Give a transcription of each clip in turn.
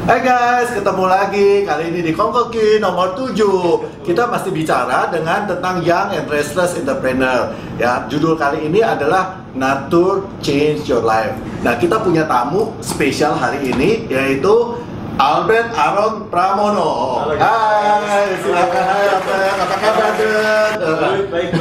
Hai guys, ketemu lagi kali ini di Kongkoki nomor 7. Kita masih bicara tentang Young and Restless Entrepreneur. Ya, judul kali ini adalah Nature Change Your Life. Nah, kita punya tamu spesial hari ini yaitu Albert Aaron Pramono. Hai, silakan. Hai Albert, apa kabar? Baik.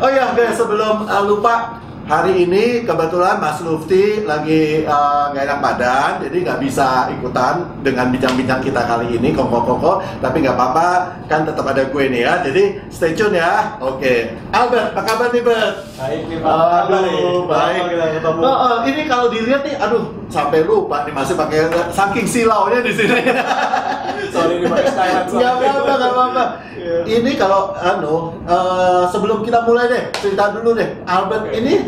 Oh ya guys, sebelum lupa, hari ini kebetulan Mas Lufti lagi nggak enak badan, jadi nggak bisa ikutan dengan bincang-bincang kita kali ini, kongko-kongko. Tapi nggak apa-apa, kan tetap ada gue nih ya. Jadi stay tune ya. Oke, Albert, apa kabar nih, Bert? Baik nih Pak. Aduh, baik. Kita ketemu. Ini kalau dilihat nih, aduh, sampai lupa nih masih pakai saking silaunya di sini. Sorry nih pakai Skyline. Nggak apa-apa. Ini kalau sebelum kita mulai deh, cerita dulu deh, Albert ini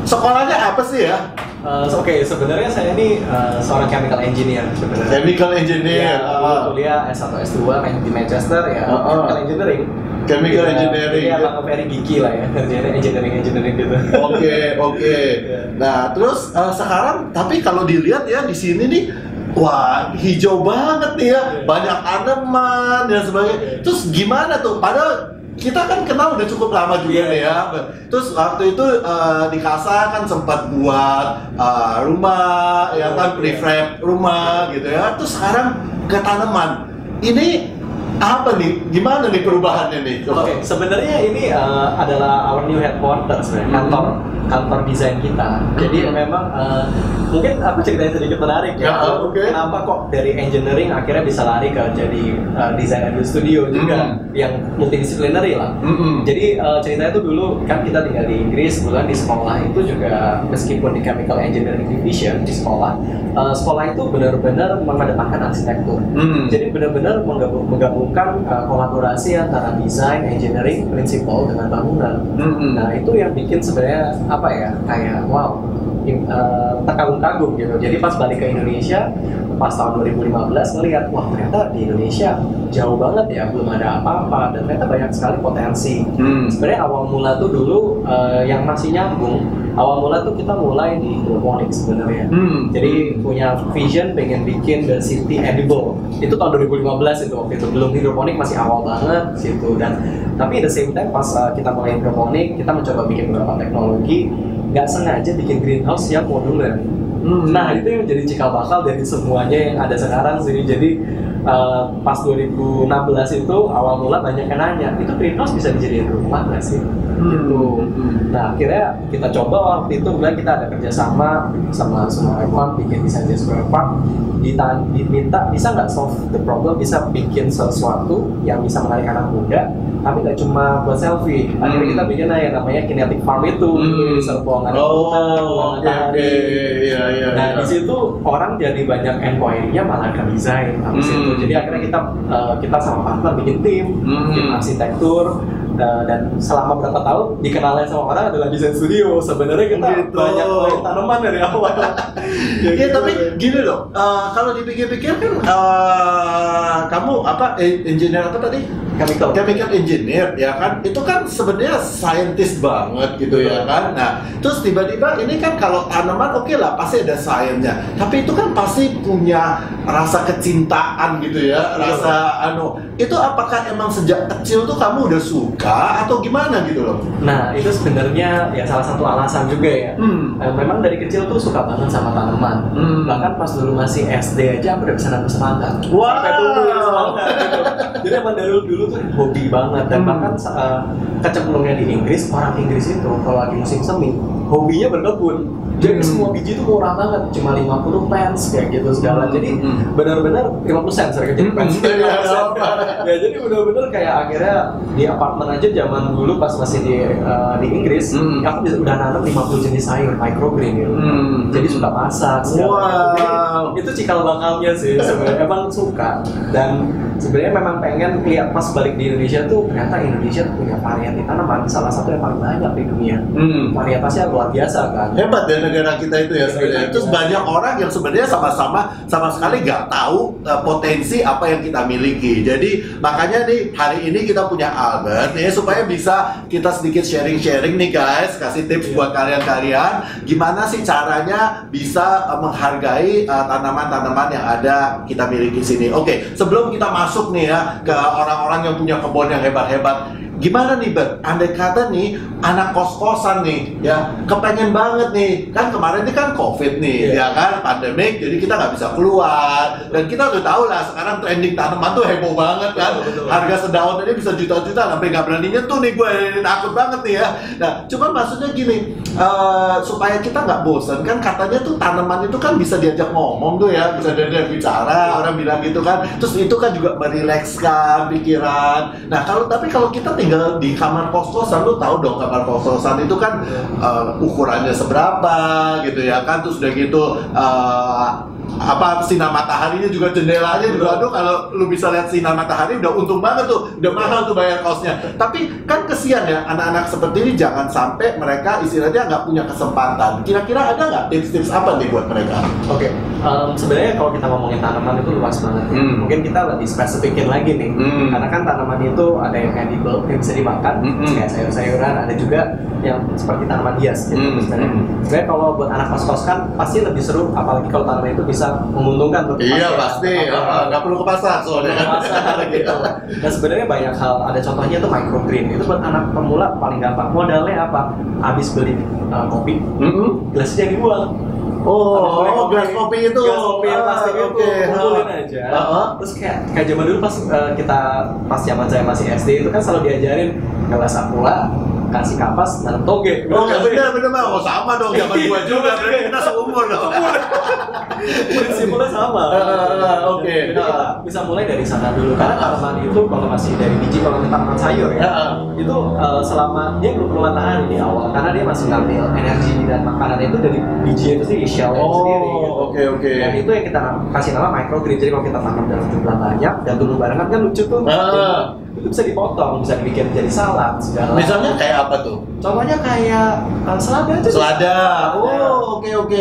sekolahnya apa sih ya? Oke, sebenarnya saya ini seorang chemical engineer sebenarnya. Chemical engineer. Kuliah S1 S2 di Manchester ya. Chemical engineering. Chemical engineering. Iya, emang very geeky lah ya. Kerjanya engineering gitu. Oke. Nah, terus sekarang tapi kalau dilihat ya di sini nih, wah, hijau banget nih ya, banyak tanaman dan sebagainya. Terus gimana tuh? Padahal kita kan kenal udah cukup lama juga nih ya. Terus waktu itu di Kasa kan sempat buat rumah, ya kan, prefab rumah gitu ya. Terus sekarang ke tanaman. Ini apa nih? Gimana nih perubahannya nih? Oke, sebenarnya ini adalah our new headquarters sebenarnya, kantor desain kita. Jadi memang mungkin aku ceritain sedikit menarik ya. Kenapa kok dari engineering akhirnya bisa lari ke jadi design and studio juga yang multidisciplinary lah. Jadi ceritanya tuh dulu kan kita tinggal di Inggris, kemudian di sekolah itu juga meskipun di chemical engineering division di sekolah itu benar-benar mengedepankan arsitektur. Jadi benar-benar menggabungkan kolaborasi antara desain, engineering, principal dengan bangunan. Nah itu yang bikin sebenarnya apa ya, kayak wow, terkagum-kagum gitu. Jadi pas balik ke Indonesia pas tahun 2015 ngelihat, wah ternyata di Indonesia jauh banget ya, belum ada apa-apa dan ternyata banyak sekali potensi. Sebenarnya awal mula tuh dulu yang masih nyambung, awal mula tuh kita mulai di hydroponics sebenarnya. Jadi punya vision pengen bikin the city edible. Itu tahun 2015 itu, waktu itu belum hidroponik, masih awal banget situ. Dan tapi at the same time pas kita mulai hidroponik, kita mencoba bikin beberapa teknologi, nggak sengaja bikin greenhouse yang modular. Nah itu yang jadi cikal bakal dari semuanya yang ada sekarang sih. Jadi pas 2016 itu awal mula banyak yang nanya, itu greenhouse bisa dijadiin rumah nggak sih? Gitu. Nah akhirnya kita coba waktu itu, kemudian kita ada kerjasama sama semua Evan bikin desain square park, diminta bisa nggak solve the problem, bisa bikin sesuatu yang bisa menarik anak muda tapi nggak cuma buat selfie. Akhirnya kita bikin yang namanya kinetic farm itu di Serpong, ada Nah di situ orang jadi banyak enquiry-nya malah ke desain habis itu. Jadi akhirnya kita sama partner bikin tim, bikin arsitektur. Dan selama berapa tahun dikenalnya sama orang adalah desain studio. Sebenarnya kita banyak main tanaman dari awal. Iya, tapi gini loh, kalau dipikir-pikir kan kamu apa, engineer apa tadi? Chemical engineer ya kan, itu kan sebenarnya scientist banget gitu ya kan. Nah terus tiba-tiba ini kan kalau tanaman oke lah pasti ada sainsnya, tapi itu kan pasti punya rasa kecintaan gitu ya, rasa itu apakah emang sejak kecil tuh kamu udah suka atau gimana gitu loh? Nah itu sebenarnya ya salah satu alasan juga ya. Memang dari kecil tuh suka banget sama tanaman. Bahkan pas dulu masih SD aja aku udah bisa nanam semangka. Sampai tumbuh ya semangka gitu. Jadi emang dari dulu tuh hobi banget. Dan bahkan kecemplungnya di Inggris, orang Inggris itu kalau lagi musim semi hobinya berkebun. Jadi semua biji tuh murah banget, cuma 50 pence kayak gitu segala. Jadi benar-benar 50 cents harga jadi pence. Ya jadi benar-benar kayak akhirnya di apartemen aja zaman dulu pas masih di Inggris, aku udah nanam 50 jenis sayur microgreen gitu. Jadi suka masak segala. Itu cikal bakalnya sih sebenarnya, emang suka. Dan sebenarnya memang pengen lihat pas balik di Indonesia tuh, ternyata Indonesia tuh punya variasi tanaman salah satu yang paling banyak di dunia. Varietasnya luar biasa kan. Hebat ya negara kita itu ya sebenarnya. Terus banyak orang yang sebenarnya sama sekali nggak tahu potensi apa yang kita miliki. Jadi makanya nih hari ini kita punya Albert nih supaya bisa kita sedikit sharing nih guys, kasih tips buat kalian gimana sih caranya bisa menghargai tanaman-tanaman yang ada kita miliki sini. Oke, sebelum kita masuk nih ya ke orang-orang yang punya kebun yang hebat-hebat, gimana nih Bert? Andai kata nih anak kos-kosan nih ya kepengen banget nih, kan kemarin ini kan COVID nih ya kan, pandemik, jadi kita nggak bisa keluar dan kita udah tahu lah sekarang trending tanaman tuh heboh banget kan, harga sedaun ini bisa juta-juta sampai nggak berani nyentuh nih, gue takut banget nih ya. Nah cuman maksudnya gini, supaya kita nggak bosan kan, katanya tuh tanaman itu kan bisa diajak ngomong tuh ya, bisa diajak bicara, orang bilang gitu kan, terus itu kan juga merilekskan pikiran. Nah tapi kalau kita tinggal di kamar kos-kosan, lu tahu dong kamar kos-kosan itu kan ukurannya seberapa gitu ya kan, terus udah gitu sinar mataharinya juga, jendelanya juga, aduh kalau lu bisa lihat sinar matahari udah untung banget tuh, udah mahal tuh bayar kosnya. Tapi kan kesian ya anak-anak seperti ini, jangan sampai mereka istilahnya nggak punya kesempatan. Kira-kira ada nggak tips-tips apa nih buat mereka? Oke, sebenarnya kalau kita ngomongin tanaman itu luas banget ya. Mungkin kita lebih spesifikin lagi nih, karena kan tanaman itu ada yang edible, yang bisa dimakan, kayak sayur-sayuran, ada juga yang seperti tanaman hias gitu. Sebenarnya kalau buat anak kos-kos kan pasti lebih seru, apalagi kalau tanaman itu bisa menguntungkan tuh. Iya pasti, nggak perlu ke pasar soalnya. Gitu. Dan sebenarnya banyak hal, ada contohnya tuh microgreen. Itu buat anak pemula paling gampang. Modalnya apa? Habis beli kopi, gelasnya dibuang. Gelas kopi itu. Gelas kopi yang plastik itu, kumpulin aja. Terus kayak zaman dulu pas zaman saya masih SD itu kan selalu diajarin gelas aqua, kasih kapas, nanam toge. Bener mah, sama dong, zaman gua juga, berarti kita seumur dong. Prinsipnya sama. Oke. Kita bisa mulai dari sana dulu, karena tanaman itu kalau masih dari biji, kalau tanaman sayur ya, itu selama dia belum perlu matahari di awal, karena dia masih ngambil energi dan makanan itu dari biji itu sih, shell sendiri. Oke. Dan itu yang kita kasih nama microgreen. Jadi kalau kita tanam dalam jumlah banyak dan tumbuh barengan kan lucu tuh. Itu bisa dipotong, bisa dibikin jadi salad segala. Misalnya kayak apa tuh? Contohnya kayak selada aja. Selada. Oke.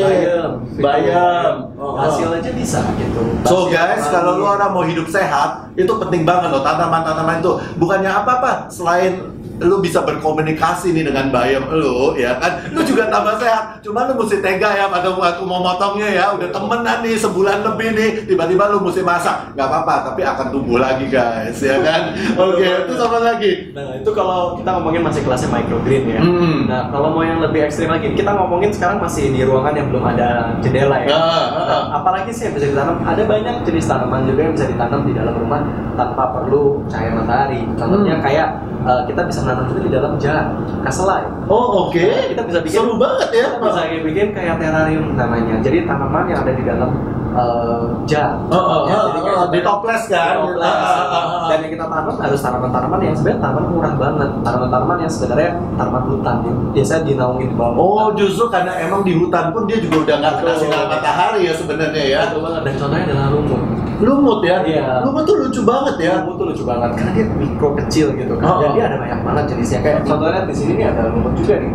Bayam. Hasil aja bisa gitu. So guys, kalau lu orang mau hidup sehat, itu penting banget loh tanaman-tanaman itu. Bukannya apa-apa, selain lu bisa berkomunikasi nih dengan bayam lu, ya kan? Lu juga tambah sehat. Cuma lu mesti tega ya pada waktu mau motongnya ya. Udah temenan nih sebulan lebih nih, tiba-tiba lu mesti masak. Gak apa-apa, tapi akan tumbuh lagi guys, ya kan? Oke, itu sama lagi. Nah, itu kalau kita ngomongin masih kelasnya microgreen ya. Nah, kalau mau yang lebih ekstrim lagi, kita ngomongin sekarang masih di ruangan yang belum ada jendela ya. Apalagi sih yang bisa ditanam? Ada banyak jenis tanaman juga yang bisa ditanam di dalam rumah tanpa perlu cahaya matahari. Contohnya kayak kita bisa menanam juga di dalam jar, kaselai. Oke. Kita bisa bikin, seru banget ya. Kita bisa bikin kayak terrarium namanya. Jadi tanaman yang ada di dalam jar. Di toples kan. Dan yang kita tanam harus tanaman-tanaman yang sebenarnya tanaman murah banget. Tanaman-tanaman yang sebenarnya tanaman hutan. Biasanya dinaungi di bawah. Justru karena emang di hutan pun dia juga udah nggak kena sinar matahari ya sebenarnya ya. Betul banget. Dan contohnya adalah lumut. Lumut ya? Iya. Lumut tuh lucu banget ya. Lumut tuh lucu banget karena dia mikro kecil gitu kan. Dan dia ada banyak banget jenisnya. Kayak contohnya di sini nih ada lumut juga nih.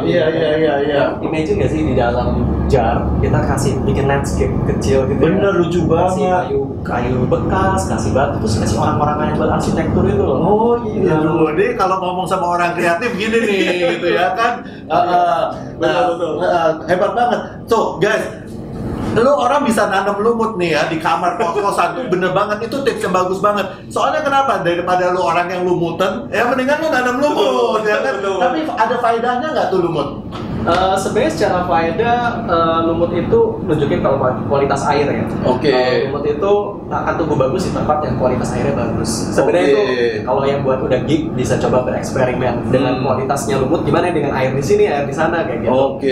Iya. Imagine nggak sih di dalam jar kita kasih bikin landscape kecil gitu. Bener, lucu banget. Kasih kayu bekas, kasih batu, terus kasih orang-orang yang buat arsitektur itu loh. Iya. Ini kalau ngomong sama orang kreatif gini nih, gitu ya kan. Betul. Hebat banget. So guys, lu orang bisa nanam lumut nih ya di kamar kos-kosan tuh bener banget, itu tips yang bagus banget. Soalnya kenapa? Daripada lu orang yang lumutan, ya mendingan lu nanam lumut, ya kan? Tapi ada faedahnya nggak tuh lumut? Sebenarnya secara faedah lumut itu nunjukin kalau kualitas air ya. Lumut itu akan tumbuh bagus di tempat yang kualitas airnya bagus. Sebenarnya itu kalau yang buat udah geek bisa coba bereksperimen dengan kualitasnya lumut gimana dengan air di sini, air di sana kayak gitu.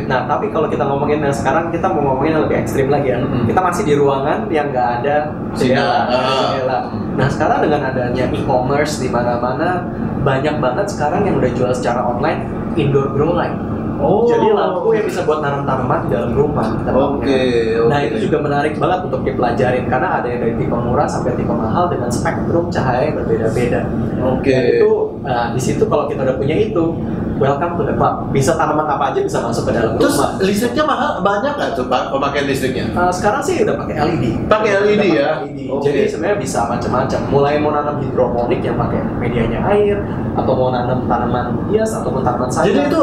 Nah, tapi kalau kita ngomongin yang sekarang, kita mau ngomongin yang lebih ekstrim lagi ya. Kita masih di ruangan yang nggak ada jendela. Nah, sekarang dengan adanya e-commerce di mana-mana, banyak banget sekarang yang udah jual secara online indoor grow light. Jadi lampu yang bisa buat nanam tanaman di dalam rumah. Nah, itu juga menarik banget untuk dipelajarin karena ada yang dari tipe murah sampai tipe mahal dengan spektrum cahaya yang berbeda-beda. Dan itu di situ kalau kita udah punya itu, welcome to the club. Bisa tanaman apa aja bisa masuk ke dalam Terus rumah. listriknya mahal, banyak nggak tuh pemakaian listriknya? Sekarang sih udah pakai LED. Pakai LED ya? LED. Okay. Jadi sebenarnya bisa macam-macam. Mulai mau nanam hidroponik yang pakai medianya air, atau mau nanam tanaman hias ataupun tanaman sayur. Jadi itu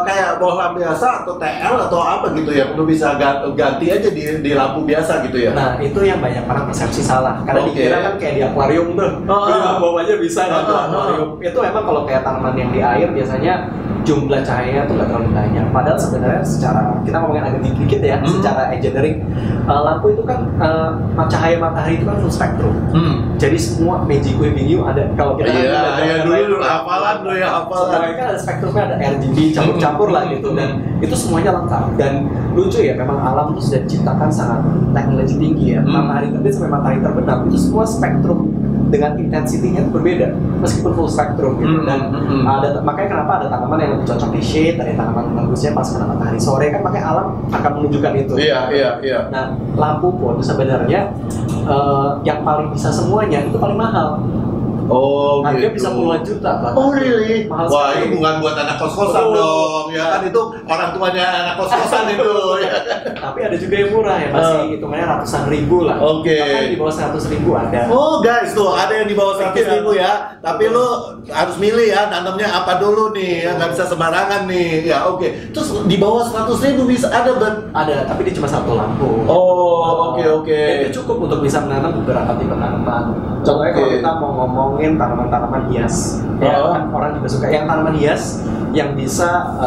kayak bohlam biasa atau TL atau apa gitu ya? Lu bisa ganti aja di lampu biasa gitu ya? Nah itu yang banyak orang persepsi salah. Karena dikira kan kayak di akuarium tuh, di lampu aja bisa kan di akuarium. Itu emang kalau kayak tanaman yang di air biasanya jumlah cahayanya tuh nggak terlalu banyak. Padahal sebenarnya secara kita ngomongin agak dikit ya, secara engineering lampu itu kan cahaya matahari itu kan full spectrum. Jadi semua magic waving you ada kalau kita dulu hafalan lo ya hafalan. Semuanya kan ada spektrumnya, ada RGB campur-campur lah gitu dan itu semuanya lengkap dan lucu ya memang alam itu sudah diciptakan sangat teknologi tinggi ya. Matahari terbit sampai matahari terbenam itu semua spektrum dengan intensitinya berbeda meskipun full spectrum gitu dan makanya kenapa ada tanaman yang lebih cocok di shade, ada tanaman bagusnya pas kena matahari sore kan makanya alam akan menunjukkan itu. Iya. Nah lampu pun sebenarnya yang paling bisa semuanya itu paling mahal. Oh, harganya gitu. bisa puluhan juta bahkan. Oh really? Mahal Wah sekali. itu bukan buat anak kos-kosan dong, ya kan itu orang tuanya anak kos-kosan itu. Ya. Tapi ada juga yang murah ya masih hitungannya ratusan ribu lah. Oke. Bahkan di bawah 100.000 ada. Oh guys tuh ada yang di bawah 100.000 ya, tapi lu harus milih ya nanamnya apa dulu nih, ya nggak bisa sembarangan nih. Ya oke. Terus di bawah 100.000 bisa ada Ada, tapi dia cuma satu lampu. Oh oke. Itu cukup untuk bisa menanam beberapa tipe tanaman. Contohnya kalau kita mau ngomongin tanaman-tanaman hias, ya kan orang juga suka yang tanaman hias yang bisa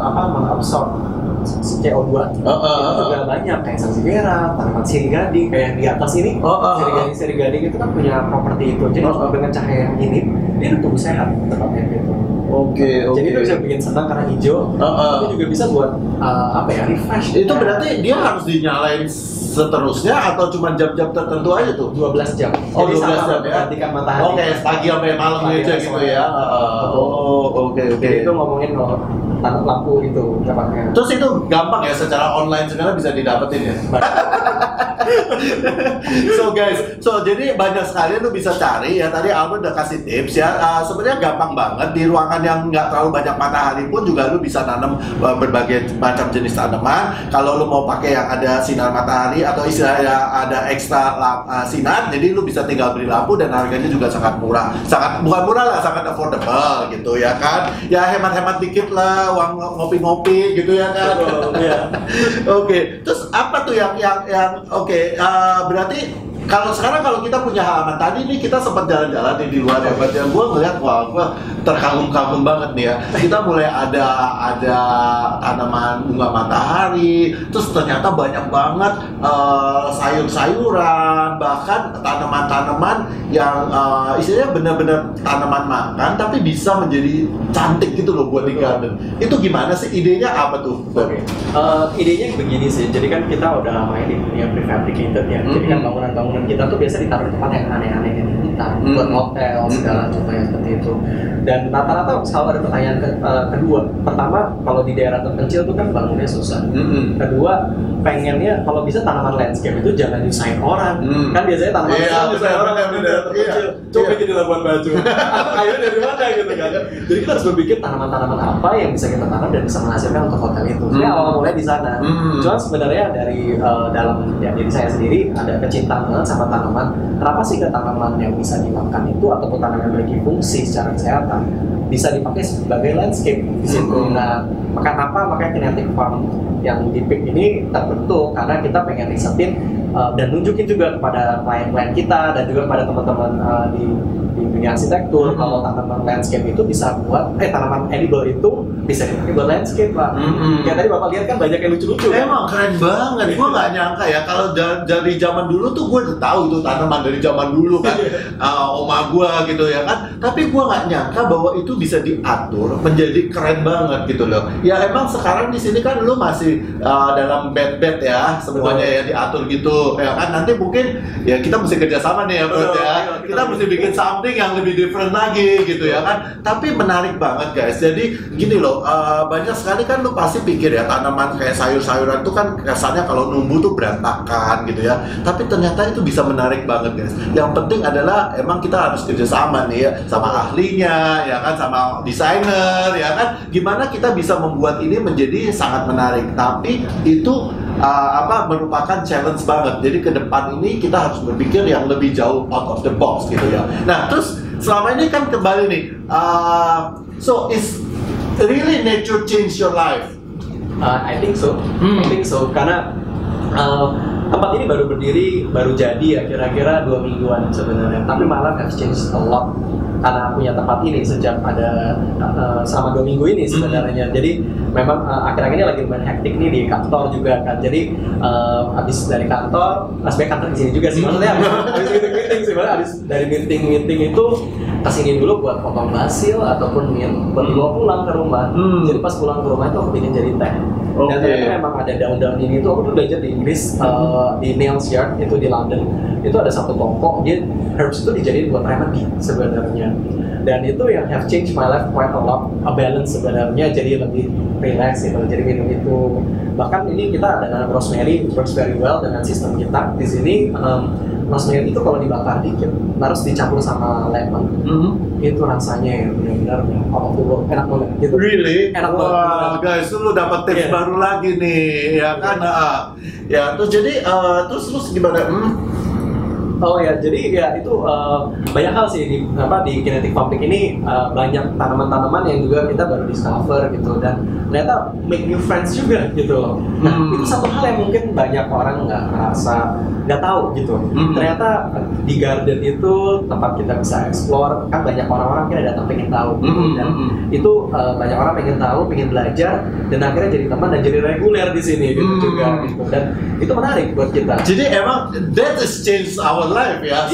mengabsorb CO2 itu juga banyak kayak sansevieria, tanaman sirih gading kayak di atas ini sirih gading itu kan punya properti itu jadi dengan cahaya yang ini dia tumbuh sehat tempatnya gitu. Oke. Jadi itu bisa bikin senang karena hijau, tapi juga bisa buat refresh. Itu berarti dia harus dinyalain seterusnya atau cuma jam-jam tertentu aja tuh? 12 jam. Oh, jadi 12 sama jam ya? memperhatikan matahari. Oke, pagi sampai malam aja gitu ya. Oke. Jadi itu ngomongin tanam lampu itu dapatnya. Terus itu gampang ya secara online segala bisa didapetin ya? So guys, jadi banyak sekali lu bisa cari ya. Tadi Albert udah kasih tips ya. Sebenarnya gampang banget di ruangan yang nggak terlalu banyak matahari pun juga lu bisa tanam berbagai macam jenis tanaman. Kalau lu mau pakai yang ada sinar matahari atau istilahnya ada ekstra sinar, jadi lu bisa tinggal beli lampu dan harganya juga sangat murah. Bukan murah lah, sangat affordable gitu ya kan. Ya hemat-hemat dikit lah, uang ngopi-ngopi gitu ya kan. Oke. Terus apa tuh yang berarti kalau kita punya halaman tadi nih kita sempat jalan-jalan di luar ya, yang gue ngeliat gue terkagum-kagum banget nih ya. Kita mulai ada tanaman bunga matahari, terus ternyata banyak banget sayur-sayuran, bahkan tanaman-tanaman yang istilahnya benar-benar tanaman makan tapi bisa menjadi cantik gitu loh buat di garden. Itu gimana sih idenya apa tuh? Idenya begini sih, jadi kan kita udah main di dunia prefabricated ya, jadi kan bangunan-bangunan kita tuh biasa ditaruh di tempat yang aneh-aneh kayak kita buat hotel segala contohnya seperti itu. Dan rata-rata selalu ada pertanyaan kedua. Pertama, kalau di daerah terpencil tuh kan bangunnya susah. Kedua, pengennya kalau bisa tanaman landscape itu jangan nyusahin orang. Kan biasanya tanaman nyusahin orang yang terpencil. Coba bikin di Labuan Bajo. Ayo dari mana gitu kan. Jadi kita harus berpikir tanaman-tanaman apa yang bisa kita tanam dan bisa menghasilkan untuk hotel itu. Jadi awal mulai di sana. Cuma sebenarnya dari dalam diri saya sendiri ada kecintaan banget sama tanaman. Kenapa sih ke tanaman yang bisa dimakan itu ataupun tanaman yang memiliki fungsi secara kesehatan bisa dipakai sebagai landscape di situ. Nah, makanya Kinetic Farm yang di PIK ini terbentuk karena kita pengen risetin dan nunjukin juga kepada klien-klien kita dan juga kepada teman-teman di dunia arsitektur kalau tanaman landscape itu bisa buat tanaman edible itu bisa dipakai buat landscape lah. Kayak tadi Bapak lihat kan banyak yang lucu-lucu. Emang keren banget. Gue nggak nyangka ya kalau dari zaman dulu tuh gue udah tahu itu tanaman dari zaman dulu kan, oma gue gitu ya kan. Tapi gue nggak nyangka bahwa itu bisa diatur menjadi keren banget gitu loh. ya emang sekarang di sini kan lu masih dalam bed ya sebetulnya ya diatur gitu ya kan. Nanti mungkin ya kita mesti kerjasama nih ya bro ya. Kita mesti bikin something yang lebih different lagi gitu ya kan. Tapi menarik banget guys. Jadi gini loh, banyak sekali kan lu pasti pikir ya tanaman kayak sayur-sayuran tuh kan kesannya kalau numbuh tuh berantakan gitu ya. Tapi ternyata itu bisa menarik banget guys. Yang penting adalah emang kita harus kerjasama nih ya sama ahlinya ya kan, sama desainer ya kan. Gimana kita bisa membuat ini menjadi sangat menarik. Tapi itu merupakan challenge banget. Jadi ke depan ini kita harus berpikir yang lebih jauh out of the box gitu ya. Nah terus selama ini kan kembali nih, so is really nature change your life? I think so. I think so karena tempat ini baru berdiri, baru jadi ya kira-kira 2 mingguan sebenarnya. Tapi malah has changed a lot karena punya tempat ini sejak ada selama 2 minggu ini sebenarnya. Jadi memang akhir-akhir ini lagi lumayan hektik nih di kantor juga kan. Jadi habis dari kantor, sebenarnya kantor di sini juga sih. Maksudnya habis meeting sih, habis dari meeting itu kesini dulu buat potong basil ataupun mint buat dibawa pulang ke rumah. Jadi pas pulang ke rumah itu aku bikin jadi teh. Dan ternyata memang ada daun-daun ini tuh aku tuh belajar di Inggris di Nails Yard itu di London. Itu ada satu toko dia herbs itu dijadiin buat remedy sebenarnya. Dan itu yang have changed my life quite a lot, a balance sebenarnya, jadi lebih relax gitu, jadi minum itu. Bahkan ini kita ada rosemary, works very well dengan sistem kita di sini. Rosemary itu kalau dibakar dikit, harus dicampur sama lemon, itu rasanya ya benar-benar out of the world, enak banget gitu. Really? Enak banget. Wah guys, lu dapat tips baru lagi nih, ya kan? Ya, terus jadi terus gimana? Oh ya, jadi ya itu banyak hal sih di Kinetic Fabric ini, banyak tanaman-tanaman yang juga kita baru discover gitu, dan ternyata make new friends juga gitu. Nah itu satu hal yang mungkin banyak orang nggak tahu gitu. Ternyata di garden itu tempat kita bisa explore, kan banyak orang-orang kira datang pengen tahu gitu. Dan itu banyak orang pengen tahu, pengen belajar, dan akhirnya jadi teman dan jadi reguler di sini gitu juga gitu. Dan itu menarik buat kita. Jadi emang that is change our life ya.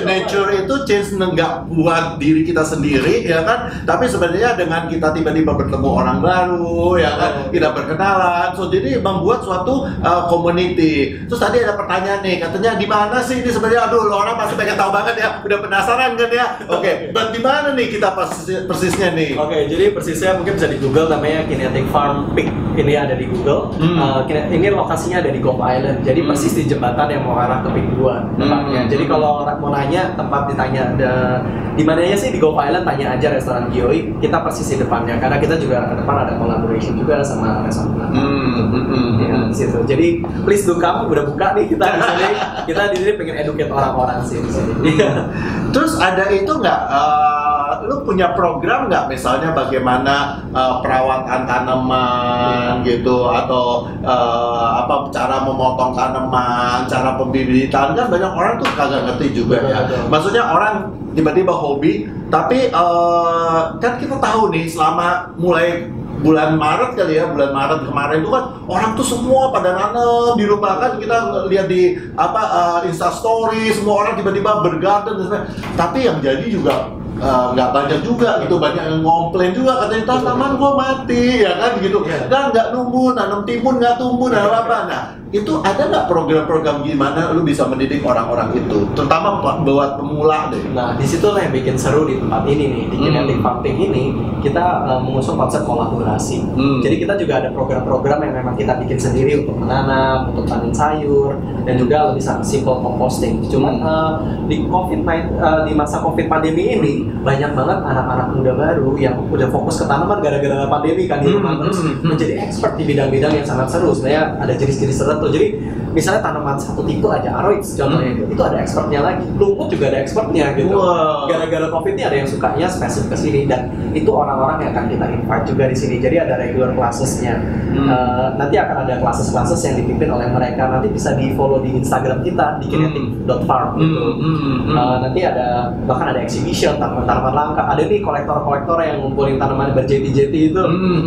Nature itu change nggak buat diri kita sendiri ya kan, tapi sebenarnya dengan kita tiba-tiba bertemu orang baru ya kan, kita berkenalan, so jadi membuat suatu community. Terus tadi ada pertanyaan nih, katanya di mana sih ini sebenarnya? Aduh, orang pasti pengen tahu banget ya, udah penasaran kan ya. But di mana nih kita persisnya nih? Jadi persisnya mungkin bisa di Google, namanya Kinetic Farm Peak. Ini ada di Google. Ini lokasinya ada di Gulf Island. Jadi persis di jembatan yang mau arah ke Peak 2 tempatnya. Jadi kalau orang mau nanya tempat, ditanya di mananya sih di Gulf Island, tanya aja restoran Gioi. Kita persis di depannya karena kita juga ke depan ada collaboration juga sama restoran. Ya, di situ. Jadi please do come, udah buka nih kita di sini. Kita di sini pengen educate orang-orang sih di sini. Terus ada itu nggak? Lu punya program nggak, misalnya bagaimana perawatan tanaman gitu, atau cara memotong tanaman, cara pembibitan? Kan banyak orang tuh kagak ngerti juga ya. Maksudnya orang tiba-tiba hobi, tapi kan kita tahu nih selama mulai bulan Maret kali ya, bulan Maret kemarin itu kan orang tuh semua pada nanam di rumah kan, kita lihat di Insta Story, semua orang tiba-tiba bergarden dan sebagainya. Tapi yang jadi juga nggak banyak juga gitu, banyak yang ngomplain juga, katanya tanaman gua mati ya kan gitu, dan nggak numbuh, nanam timun nggak tumbuh dan apa. Nah itu ada nggak program-program gimana lu bisa mendidik orang-orang itu, terutama buat pemula deh? Nah di situ yang bikin seru di tempat ini nih, di Kinetic Farming ini kita mengusung konsep kolaborasi. Jadi kita juga ada program-program yang memang kita bikin sendiri untuk menanam, untuk panen sayur, dan juga lebih simple composting. Cuman di masa COVID pandemi ini banyak banget anak-anak muda baru yang udah fokus ke tanaman gara-gara pandemi kan di rumah, terus menjadi expert di bidang-bidang yang sangat seru. Sebenarnya ada jenis-jenis tertentu. Jadi misalnya tanaman satu tipe aja, aroids contohnya, itu ada expertnya lagi. Lumut juga ada expertnya gitu. Gara-gara COVID ini ada yang sukanya spesifik ke sini, dan itu orang-orang yang akan kita invite juga di sini. Jadi ada regular classes-nya. Nanti akan ada classes-classes yang dipimpin oleh mereka. Nanti bisa di-follow di Instagram kita di kinetic.farm gitu. Nanti bahkan ada exhibition tanaman langka. Ada nih kolektor-kolektor yang ngumpulin tanaman berjeti-jeti itu.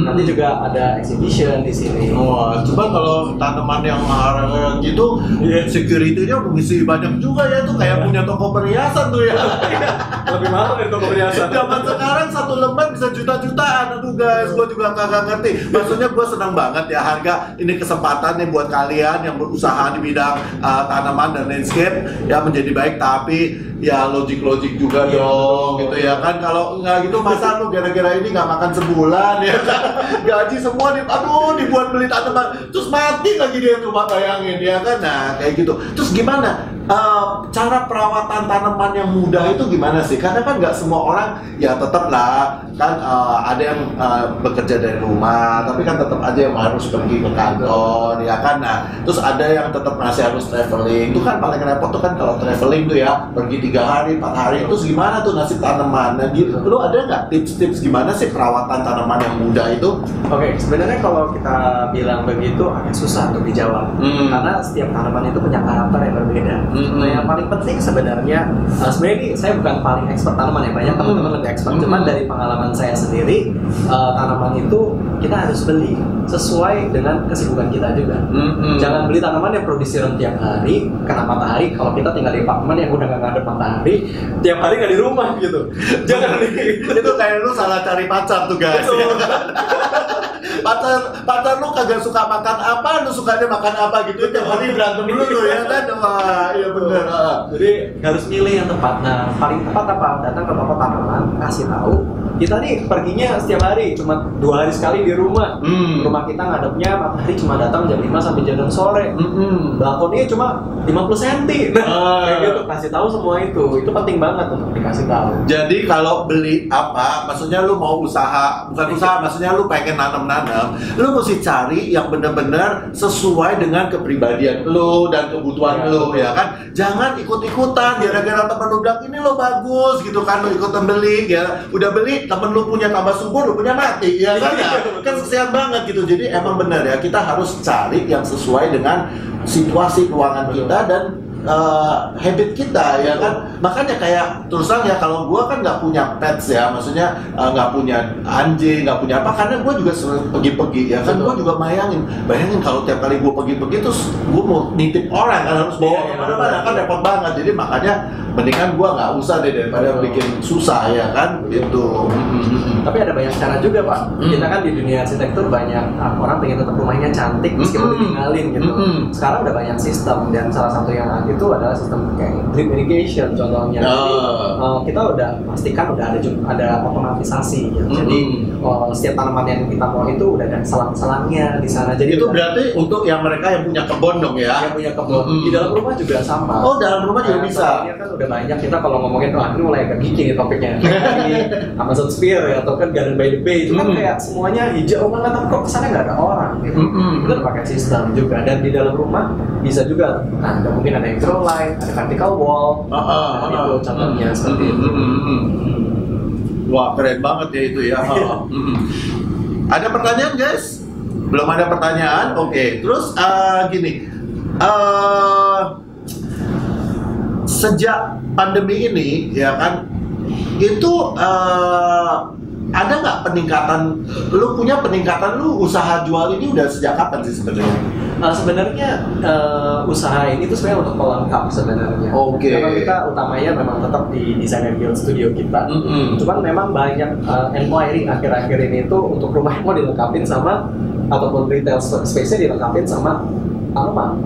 Nanti juga ada exhibition di sini. Coba kalau tanaman yang harganya udah gitu, security-nya mengisi banyak juga ya, tuh kayak punya toko perhiasan tuh ya. Lebih mahal dari toko perhiasan. Zaman sekarang satu lembar bisa juta-jutaan. Aduh guys, gue juga kagak ngerti. Maksudnya gue senang banget ya, harga ini kesempatan nih buat kalian yang berusaha di bidang tanaman dan landscape ya menjadi baik, tapi ya logik juga dong gitu ya kan. Kalau nggak gitu masa lu gara-gara ini nggak makan sebulan ya kan, gaji semua dibuat beli tanaman terus mati lagi dia tuh, bayangin ya kan. Nah kayak gitu. Terus gimana cara perawatan tanaman yang mudah itu gimana sih? Karena kan nggak semua orang ya, tetap lah kan ada yang bekerja dari rumah, tapi kan tetap aja yang harus pergi ke kantor ya kan. Nah terus ada yang tetap masih harus traveling. Itu kan paling repot tuh kan kalau traveling tuh ya, pergi 3 hari, 4 hari. Terus gimana tuh nasib tanaman? Nah gitu, lu ada nggak tips-tips gimana sih perawatan tanaman yang mudah itu? Oke, sebenarnya kalau kita bilang begitu agak susah untuk dijawab, karena setiap tanaman itu punya karakter yang berbeda. Nah yang paling penting sebenarnya ini saya bukan paling expert tanaman ya, banyak teman-teman lebih expert. Cuman dari pengalaman saya sendiri, tanaman itu kita harus beli sesuai dengan kesibukan kita juga. Jangan beli tanaman yang perlu disiram tiap hari, kena matahari. Kalau kita tinggal di apartemen yang udah nggak ada matahari, tiap hari nggak di rumah gitu. Jangan beli. Itu kayak lu salah cari pacar tuh guys. Pacar lu kagak suka makan apa, lu sukanya makan apa gitu, tiap hari berantem dulu ya kan. Wah iya bener. Jadi harus milih yang tepat. Nah paling tepat apa? Datang ke toko tanaman, kasih tahu kita nih perginya setiap hari, cuma 2 hari sekali di rumah. Rumah kita ngadepnya matahari cuma datang jam 5 sampai jam 6 sore. Balkonnya cuma 50 cm. Kayak gitu, kasih tahu semua itu penting banget untuk dikasih tahu. Jadi kalau beli apa, maksudnya lu mau usaha, bukan usaha, maksudnya lu pengen nanam, lu mesti cari yang benar-benar sesuai dengan kepribadian lu dan kebutuhan lu ya kan. Jangan ikut-ikutan gara-gara temen lu bilang ini lo bagus gitu kan, lu ikutan beli ya. Udah beli, temen lu punya tambah subur, lu punya mati ya kan. Kan kesian banget gitu. Jadi emang benar ya, kita harus cari yang sesuai dengan situasi keuangan kita dan habit kita ya kan. Makanya kayak terus terang ya, kalau gua kan nggak punya pets ya, maksudnya nggak punya anjing, nggak punya apa, karena gua juga sering pergi-pergi ya kan. Gua juga bayangin kalau tiap kali gua pergi-pergi terus gua mau nitip orang kan, harus bawa kemana-mana kan repot banget. Jadi makanya mendingan gua nggak usah deh daripada bikin susah ya kan gitu. Tapi ada banyak cara juga Pak. Kita kan di dunia arsitektur banyak orang pengen tetap rumahnya cantik meskipun ditinggalin gitu. Sekarang udah banyak sistem, dan salah satu yang itu adalah sistem kayak drip irrigation contohnya. Jadi kita udah pastikan udah ada otomatisasi gitu. Jadi setiap tanaman yang kita mau itu udah ada selang-selangnya di sana. Jadi itu berarti untuk yang mereka yang punya kebun dong ya. Yang punya kebun. Di dalam rumah juga sama. Oh, dalam rumah juga bisa. Kan udah banyak, kita kalau ngomongin ini mulai agak geeky nih topiknya. Kayak Amazon Sphere ya, atau kan Garden by the Bay itu kan kayak semuanya hijau banget, tapi kok kesannya nggak ada orang gitu. Itu udah pakai sistem juga, dan di dalam rumah bisa juga. Nah, mungkin ada yang grow light, ada vertical wall, itu contohnya seperti itu. Wah keren banget ya itu ya. Ada pertanyaan guys? Belum ada pertanyaan? Oke. Terus gini, sejak pandemi ini ya kan, itu ada nggak peningkatan? Lu punya peningkatan, lu usaha jual ini udah sejak kapan sih sebenarnya? Sebenarnya usaha ini tuh sebenarnya untuk pelengkap sebenarnya. Karena kita utamanya memang tetap di design and build studio kita. Cuman memang banyak inquiry akhir-akhir ini tuh untuk rumah yang mau dilengkapin sama, ataupun retail space-nya dilengkapin sama tanaman.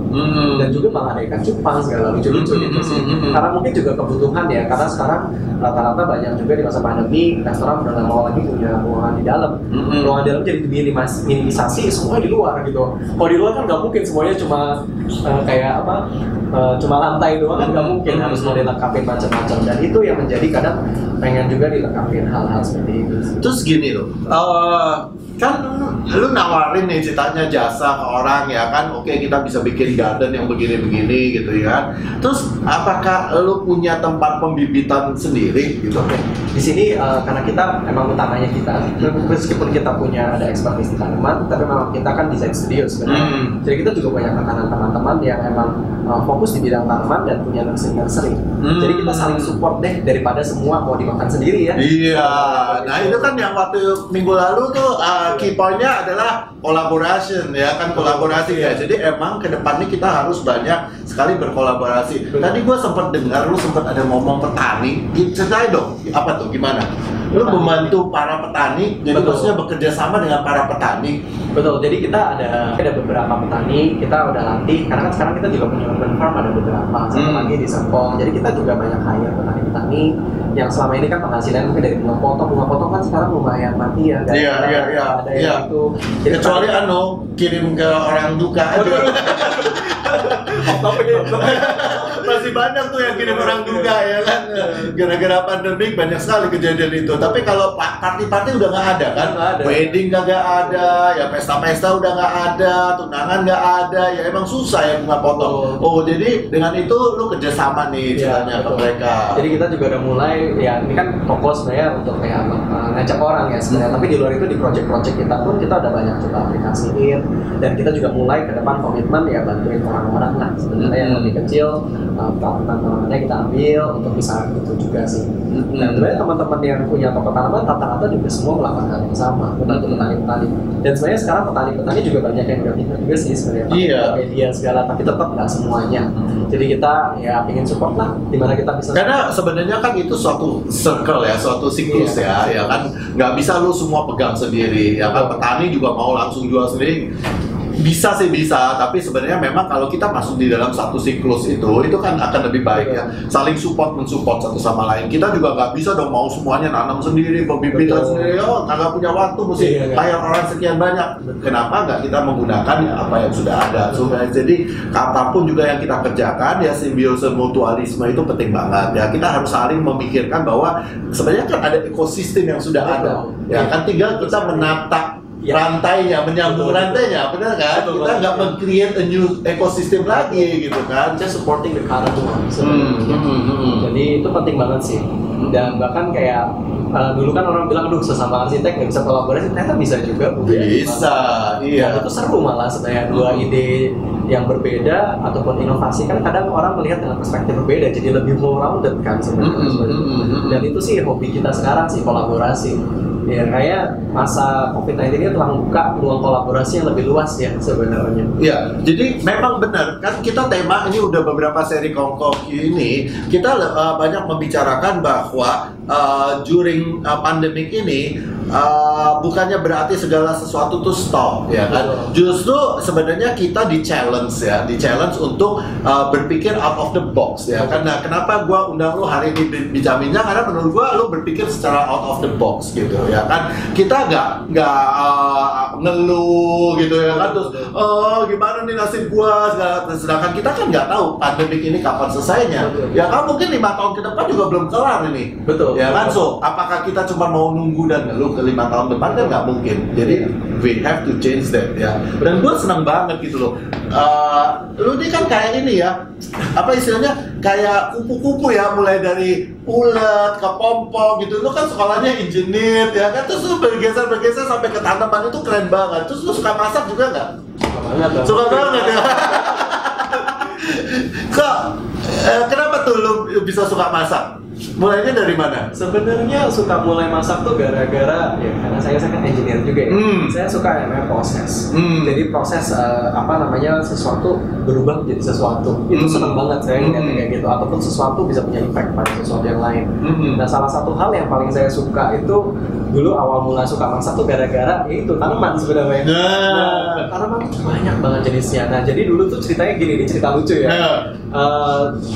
Dan juga malah ada ikan cupang segala lucu-lucu gitu sih. Karena mungkin juga kebutuhan ya, karena sekarang rata-rata banyak juga di masa pandemi restoran udah nggak mau lagi punya ruangan di dalam. Ruangan di dalam jadi minimisasi, semua di luar gitu. Kalau di luar kan nggak mungkin semuanya cuma kayak apa, cuma lantai doang kan nggak mungkin, harus mau dilengkapin macam-macam. Dan itu yang menjadi kadang pengen juga dilengkapin hal-hal seperti itu. Terus gini loh, kan lu nawarin nih ceritanya jasa ke orang ya kan, oke kita bisa bikin garden yang begini-begini gitu ya. Terus apakah lu punya tempat pembibitan sendiri gitu? Di sini karena kita emang utamanya kita, meskipun kita punya ada expertise di tanaman, tapi memang kita kan design studio sebenarnya. Jadi kita juga banyak rekanan teman-teman yang emang fokus di bidang tanaman dan punya nursery. Jadi kita saling support deh, daripada semua mau dimakan sendiri ya. Iya, nah itu kan yang waktu minggu lalu tuh key point-nya adalah collaboration ya kan, kolaborasi ya. Jadi emang memang ke depannya kita harus banyak sekali berkolaborasi. Tadi gue sempat dengar lu sempat ada ngomong petani, ceritain dong apa tuh, gimana? Lu membantu para petani, jadi maksudnya bekerja sama dengan para petani. Betul, jadi kita ada beberapa petani, kita udah latih, karena kan sekarang kita juga punya urban farm ada beberapa, satu lagi di Serpong. Jadi kita juga banyak hire petani-petani yang selama ini kan penghasilan mungkin dari bunga potong kan sekarang lumayan mati ya. Iya. Ada yang itu. Jadi kecuali kirim ke orang duka aja. Masih banyak tuh yang kirim orang duka ya kan. Gara-gara pandemik banyak sekali kejadian itu. Tapi kalau party-party udah nggak ada kan, wedding nggak ada, ya pesta-pesta udah nggak ada, tunangan nggak ada, ya emang susah ya bunga potong. Oh jadi dengan itu lu kerjasama nih ceritanya ke mereka. Jadi kita juga udah mulai, ya ini kan toko sebenarnya untuk kayak ngajak orang ya sebenarnya. Tapi di luar itu di project-project kita pun kita udah banyak coba aplikasiin, dan kita juga mulai ke depan komitmen ya bantuin orang-orang lah sebenarnya yang lebih kecil, tanaman-tanamannya kita ambil untuk bisa itu juga sih. Dan sebenarnya teman-teman yang punya toko tanaman rata-rata juga semua melakukan hal yang sama, membantu petani-petani. Dan sebenarnya sekarang petani-petani juga banyak yang udah pintar juga sih sebenarnya, media segala, tapi tetap nggak semuanya. Jadi kita ya ingin support lah, dimana kita bisa. Karena sebenarnya kan itu suatu circle ya, suatu siklus ya kan nggak bisa lu semua pegang sendiri. Ya kan petani juga mau langsung jual sendiri. Bisa sih bisa, tapi sebenarnya memang kalau kita masuk di dalam satu siklus itu kan akan lebih baik ya, saling mensupport satu sama lain. Kita juga nggak bisa dong mau semuanya nanam sendiri, pembibitan sendiri, nggak punya waktu mesti bayar orang sekian banyak. Kenapa nggak kita menggunakan apa yang sudah ada? Jadi apapun juga yang kita kerjakan ya, simbiose mutualisme itu penting banget ya. Kita harus saling memikirkan bahwa sebenarnya kan ada ekosistem yang sudah ada, ya kan tinggal kita menata rantainya, menyambung rantainya, benar kan? Kita nggak meng-create a new ekosistem lagi gitu kan? Just supporting the current one sebenarnya. Jadi itu penting banget sih. Dan bahkan kayak dulu kan orang bilang, aduh sesama arsitek nggak bisa kolaborasi, ternyata bisa juga. Bisa, iya. Dan itu seru malah sebenarnya, dua ide yang berbeda ataupun inovasi kan kadang orang melihat dengan perspektif berbeda, jadi lebih well-rounded kan sebenarnya. Dan itu sih hobi kita sekarang sih, kolaborasi. Ya kayak masa COVID-19 ini telah membuka ruang kolaborasi yang lebih luas ya sebenarnya. Ya, jadi memang benar kan kita tema ini udah beberapa seri Kongko ini kita banyak membicarakan bahwa during pandemic ini bukannya berarti segala sesuatu tuh stop ya kan. Justru sebenarnya kita di challenge untuk berpikir out of the box ya kan. Nah, kenapa gua undang lu hari ini bincangnya karena menurut gua lu berpikir secara out of the box gitu ya kan. Kita nggak ngeluh gitu ya kan, terus gimana nih nasib gua, sedangkan kita kan nggak tahu pandemik ini kapan selesainya. Ya kan mungkin 5 tahun ke depan juga belum kelar ini. Ya kan, so apakah kita cuma mau nunggu dan ngeluh ke 5 tahun depan kan nggak mungkin. Jadi we have to change that ya. Dan gue senang banget gitu loh. Lu ini kan kayak ini ya, apa istilahnya, kayak kupu-kupu ya, mulai dari ulet ke pompong gitu. Lu kan sekolahnya engineer ya kan, terus lu bergeser sampai ke tanaman, itu keren banget. Terus lu suka masak juga nggak? Suka banget ya. Kok kenapa tuh lu bisa suka masak? Mulainya dari mana? Sebenarnya suka mulai masak tuh gara-gara ya karena saya kan engineer juga ya. Saya suka yang namanya proses. Jadi proses sesuatu berubah menjadi sesuatu. Itu senang banget saya ngeliatnya kayak gitu. Ataupun sesuatu bisa punya impact pada sesuatu yang lain. Nah, salah satu hal yang paling saya suka itu dulu awal mula suka masak tuh gara-gara itu tanaman sebenarnya. Nah, tanaman tuh banyak banget jenisnya. Nah, jadi dulu tuh ceritanya gini nih, cerita lucu ya.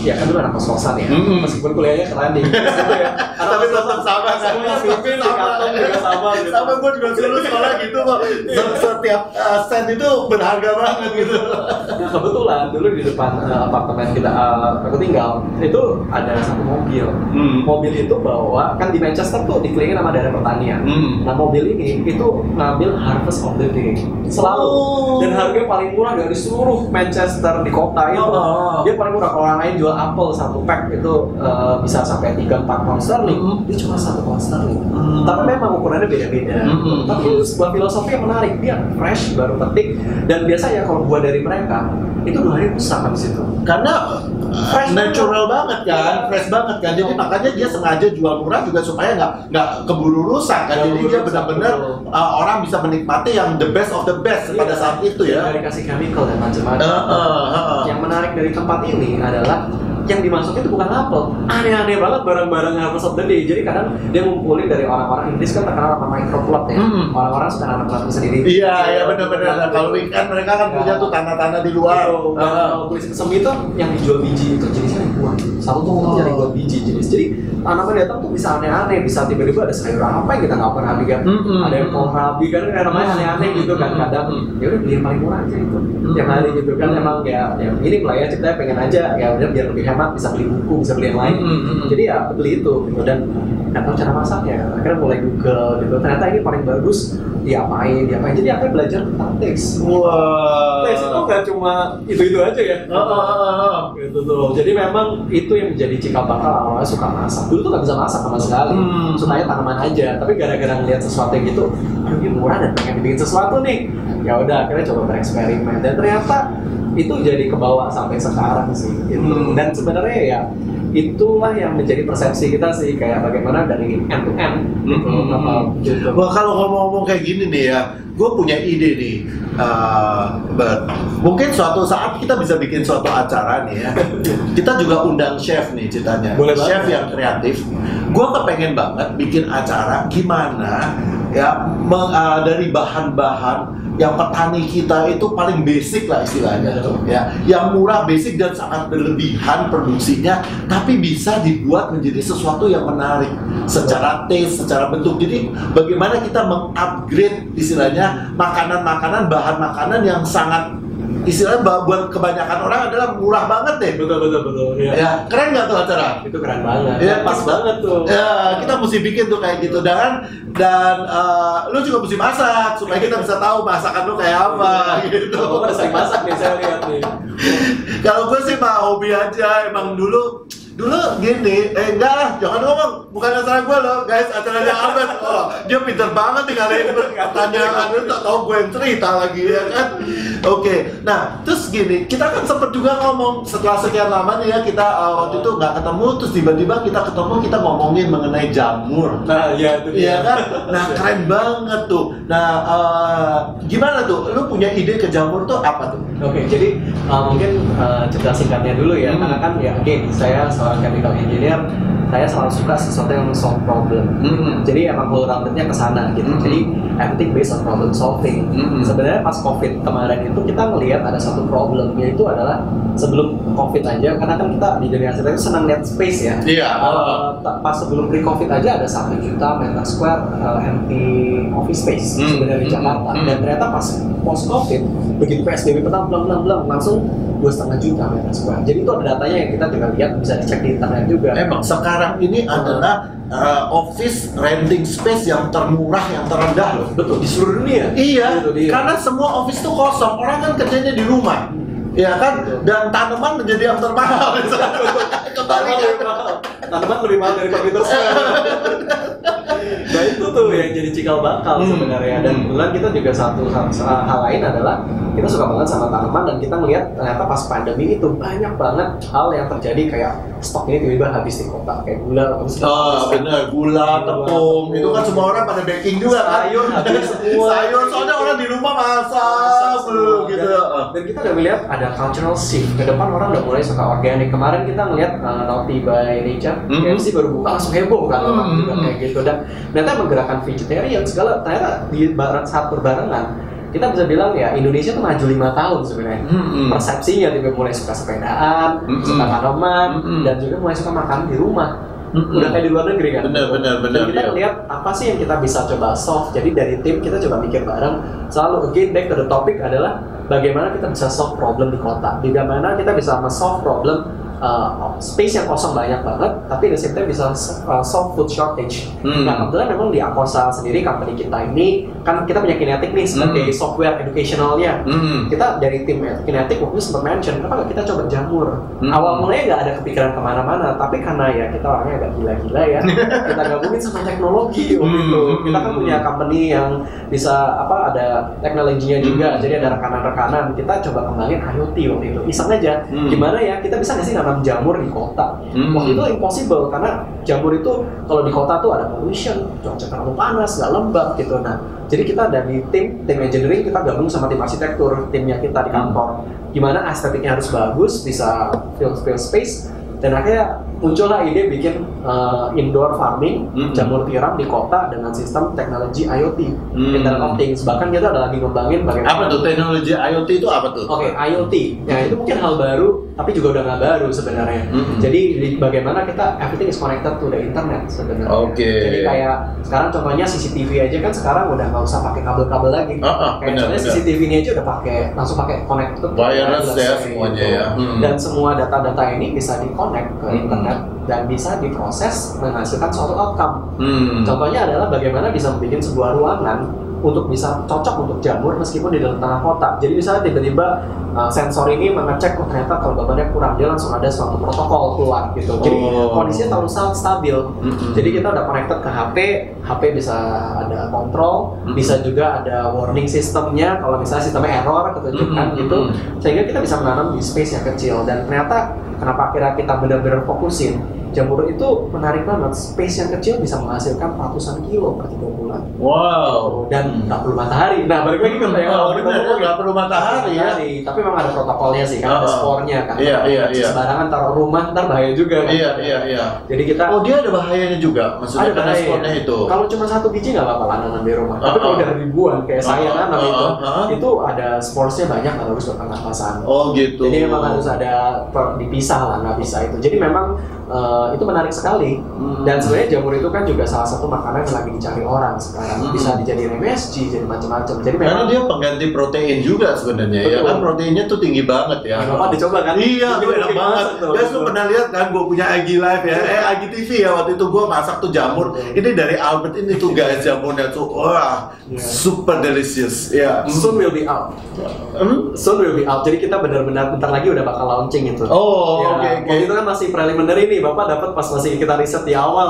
Ya kan dulu anak kos-kosan ya. Meskipun kuliahnya keren nih. Tapi tetap sama kan? Sama gue juga dulu sekolah gitu kok. Setiap sen itu berharga banget gitu. Nah, kebetulan dulu di depan apartemen kita aku tinggal itu ada satu mobil. Mobil itu bawa kan di Manchester tuh dikelilingin sama daerah pertanian. Nah, mobil ini itu ngambil harvest of the day selalu. Dan harganya paling murah dari seluruh Manchester di kota itu. Dia paling murah. Kalau orang lain jual apel satu pack itu bisa sampai sampai 3-4 pound sterling, dia cuma 1 pound sterling. Tapi memang ukurannya beda-beda. Tapi itu sebuah filosofi yang menarik, dia fresh, baru petik, dan biasanya kalau buah dari mereka itu 2 hari rusak habis itu. Karena fresh natural banget kan, fresh banget kan. Jadi makanya dia sengaja jual murah juga supaya nggak keburu rusak kan. Jadi dia benar-benar orang bisa menikmati yang the best of the best pada saat itu ya. Dari kasih chemical dan macam-macam. Yang menarik dari tempat ini adalah yang dimasukin itu bukan apel, aneh-aneh banget barang-barang Harvest of the Day. Jadi kadang dia ngumpulin dari orang-orang Inggris kan terkenal sama microplot ya. Orang-orang suka nanam plot sendiri. Iya benar-benar. Kalau weekend mereka kan punya tuh tanah-tanah di luar. Kulit kesem itu yang dijual biji itu jenisnya ribuan. Satu tuh yang dijual biji jenis. Jadi tanaman datang tuh bisa aneh-aneh, bisa tiba-tiba ada sayur apa yang kita nggak pernah lihat. Ada yang kohlrabi kan namanya aneh-aneh gitu kan kadang. Ya udah beli yang paling murah aja itu. Yang hari gitu kan emang ya ini lah ya ceritanya pengen aja ya udah biar lebih hemat, bisa beli buku, bisa beli yang lain. Jadi ya beli itu gitu. Dan nggak tahu cara masak ya, akhirnya mulai Google gitu. Ternyata ini paling bagus diapain. Jadi akhirnya belajar tentang taste. Taste itu nggak cuma itu aja ya. Gitu tuh. Jadi memang itu yang menjadi cikal bakal awalnya suka masak. Dulu tuh nggak bisa masak sama sekali, sukanya tanaman aja. Tapi gara-gara ngeliat sesuatu yang gitu, aduh ini murah dan pengen bikin sesuatu nih. Ya udah akhirnya coba bereksperimen dan ternyata itu jadi kebawa sampai sekarang sih gitu. Dan sebenarnya ya itulah yang menjadi persepsi kita sih, kayak bagaimana dari end to end gitu. Wah kalau ngomong-ngomong kayak gini nih ya, gue punya ide nih. Mungkin suatu saat kita bisa bikin suatu acara nih ya. Kita juga undang chef nih ceritanya. Chef yang kreatif. Gue kepengen banget bikin acara gimana ya dari bahan-bahan yang petani kita itu paling basic lah istilahnya ya, yang murah, basic dan sangat berlebihan produksinya, tapi bisa dibuat menjadi sesuatu yang menarik secara taste, secara bentuk. Jadi bagaimana kita mengupgrade istilahnya makanan-makanan, bahan makanan yang sangat istilahnya buat kebanyakan orang adalah murah banget deh. Betul. Ya, keren nggak tuh acara? Itu keren banget. Ya, pas banget tuh. Ya, kita mesti bikin tuh kayak gitu dan lu juga mesti masak supaya kita bisa tahu masakan lu kayak apa gitu. Gue udah sering masak nih, saya lihat nih. Kalau gue sih mah hobi aja, emang dulu gini, enggak lah, jangan ngomong, bukan acara gue loh guys, acaranya Albert. Dia pintar banget nih ngalahin pertanyaan, lu tak tahu gue yang cerita lagi ya kan. Oke, nah terus gini, kita kan sempet juga ngomong setelah sekian lama nih ya kita waktu itu nggak ketemu, terus tiba-tiba kita ketemu, kita ngomongin mengenai jamur. Nah iya itu iya kan, nah keren banget tuh. Nah gimana tuh, lu punya ide ke jamur tuh apa tuh? Oke, jadi mungkin cerita singkatnya dulu ya, karena kan ya saya seorang chemical engineer, saya selalu suka sesuatu yang solve problem. Jadi emang full roundednya ke sana gitu. Jadi everything based on problem solving. Sebenarnya pas COVID kemarin itu kita ngelihat ada satu problem, yaitu adalah sebelum COVID aja, karena kan kita di dunia arsitek itu senang lihat space ya. Iya. Pas sebelum pre-COVID aja ada 1 juta meter square empty office space sebenarnya di Jakarta. Dan ternyata pas post-COVID, begitu PSBB pertama belum langsung 2,5 juta meter square. Jadi itu ada datanya yang kita juga lihat, bisa dicek di internet juga. Emang sekarang ini adalah office renting space yang termurah, yang terendah loh. Betul, di seluruh dunia. Iya, karena semua office tuh kosong, orang kan kerjanya di rumah. Ya kan, dan tanaman menjadi yang termahal. Kembali tanaman lebih mahal dari komputer. Nah itu tuh yang jadi cikal bakal sebenarnya. Dan kebetulan kita juga satu hal lain adalah kita suka banget sama tanaman, dan kita melihat ternyata pas pandemi itu banyak banget hal yang terjadi, kayak stok ini tiba-tiba habis di kota, kayak gula. Bener, gula, tepung, itu kan semua orang pada baking juga kan. Sayur habis semua. Sayur, soalnya orang di rumah masak gitu. Dan kita udah melihat ada cultural shift. Ke depan orang udah mulai suka organik. Kemarin kita ngeliat Naughty by Nature, KFC baru buka langsung heboh kan orang juga kayak gitu. Dan ternyata menggerakkan vegetarian segala, ternyata di saat berbarengan kita bisa bilang ya Indonesia tuh maju 5 tahun sebenarnya. Persepsinya juga mulai suka sepedaan, suka tanaman, dan juga mulai suka makan di rumah. Udah kayak di luar negeri kan. Benar. Dan kita lihat apa sih yang kita bisa coba solve. Jadi dari tim kita coba mikir bareng. Selalu again back to the topic adalah bagaimana kita bisa solve problem di kota. Bagaimana kita bisa solve problem space yang kosong banyak banget, tapi di same time bisa solve food shortage. Nah kebetulan memang di Akosa sendiri company kita ini kan kita punya Kinetic nih sebagai software educationalnya. Kita dari tim Kinetic waktu itu sempat mention kenapa nggak kita coba jamur. Awal mulanya nggak ada kepikiran kemana-mana, tapi karena ya kita orangnya agak gila-gila ya, kita gabungin sama teknologi waktu itu. Kita kan punya company yang bisa ada teknologinya juga, jadi ada rekanan-rekanan. Kita coba kembangin IoT waktu itu. Iseng aja, gimana ya kita bisa nggak sih nanam jamur di kota? Waktu itu impossible karena jamur itu kalau di kota tuh ada pollution, cuaca terlalu panas, nggak lembab gitu. Nah, jadi kita dari tim engineering kita gabung sama tim arsitektur, timnya kita di kantor. Gimana estetiknya harus bagus, bisa fill space, dan akhirnya muncullah ide bikin indoor farming jamur tiram di kota dengan sistem teknologi IoT, Internet of Things. Bahkan kita ada lagi ngembangin bagaimana. Apa tuh teknologi IoT itu apa tuh? Oke, IoT. Ya itu mungkin hal baru, tapi juga udah nggak baru sebenarnya. Jadi bagaimana kita everything is connected to the internet sebenarnya. Jadi kayak sekarang contohnya CCTV aja kan sekarang udah nggak usah pakai kabel-kabel lagi. Kayak contohnya CCTV ini aja udah langsung pakai connected wireless ya semuanya ya. Dan semua data-data ini bisa di-connect ke internet dan bisa diproses menghasilkan suatu outcome. Contohnya adalah bagaimana bisa membuat sebuah ruangan untuk bisa cocok untuk jamur meskipun di dalam tengah kota. Jadi misalnya tiba-tiba sensor ini mengecek ternyata kelembabannya kurang, dia langsung ada suatu protokol keluar gitu. Jadi kondisinya terlalu stabil. Jadi kita udah connected ke HP bisa ada kontrol, bisa juga ada warning sistemnya kalau misalnya sistemnya error ketunjukkan gitu. Sehingga kita bisa menanam di space yang kecil. Dan ternyata kenapa akhirnya kita benar-benar fokusin jamur itu menarik banget, space yang kecil bisa menghasilkan ratusan kilo per 3 bulan. Wow. Dan tak perlu matahari. Nah balik lagi ke yang awal kita ngomong nggak perlu matahari ya. Tapi memang ada protokolnya sih kan, ada spornya kan. Iya. Sembarangan taruh rumah ntar bahaya juga. Kan? Iya. Jadi kita. Oh dia ada bahayanya juga, maksudnya ada spornya itu. Kalau cuma 1 biji nggak apa-apa nanam di rumah. Tapi kalau udah ribuan kayak saya nanam itu ada spornya banyak, nggak bagus buat pernapasan. Oh gitu. Jadi memang harus ada dipisah lah, nggak bisa itu. Jadi memang itu menarik sekali. Dan sebenarnya jamur itu kan juga salah satu makanan yang lagi dicari orang sekarang. Bisa dijadiin MSG, jadi macam-macam. Jadi memang karena dia pengganti protein juga sebenarnya. Ya kan proteinnya tuh tinggi banget ya. Bapak dicoba kan? Iya, gue enak banget. Guys, lu pernah lihat kan gue punya Agi Live ya, Agi TV ya waktu itu gue masak tuh jamur. Ini dari Albert ini tuh guys jamurnya tuh, wah, super delicious. Ya. Soon will be out. Soon will be out. Jadi kita benar-benar bentar lagi udah bakal launching itu. Oh, oke. Itu kan masih preliminary nih, Bapak dapat pas masih kita riset di awal.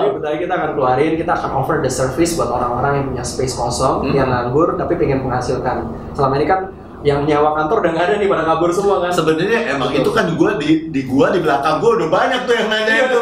Jadi bentar lagi kita akan keluarin, kita akan offer the service buat orang-orang yang punya space kosong, yang nganggur tapi pengen menghasilkan. Selama ini kan yang nyawa kantor udah nggak ada nih, pada kabur semua kan. Sebenarnya emang itu kan gua di belakang gua udah banyak tuh yang nanya itu.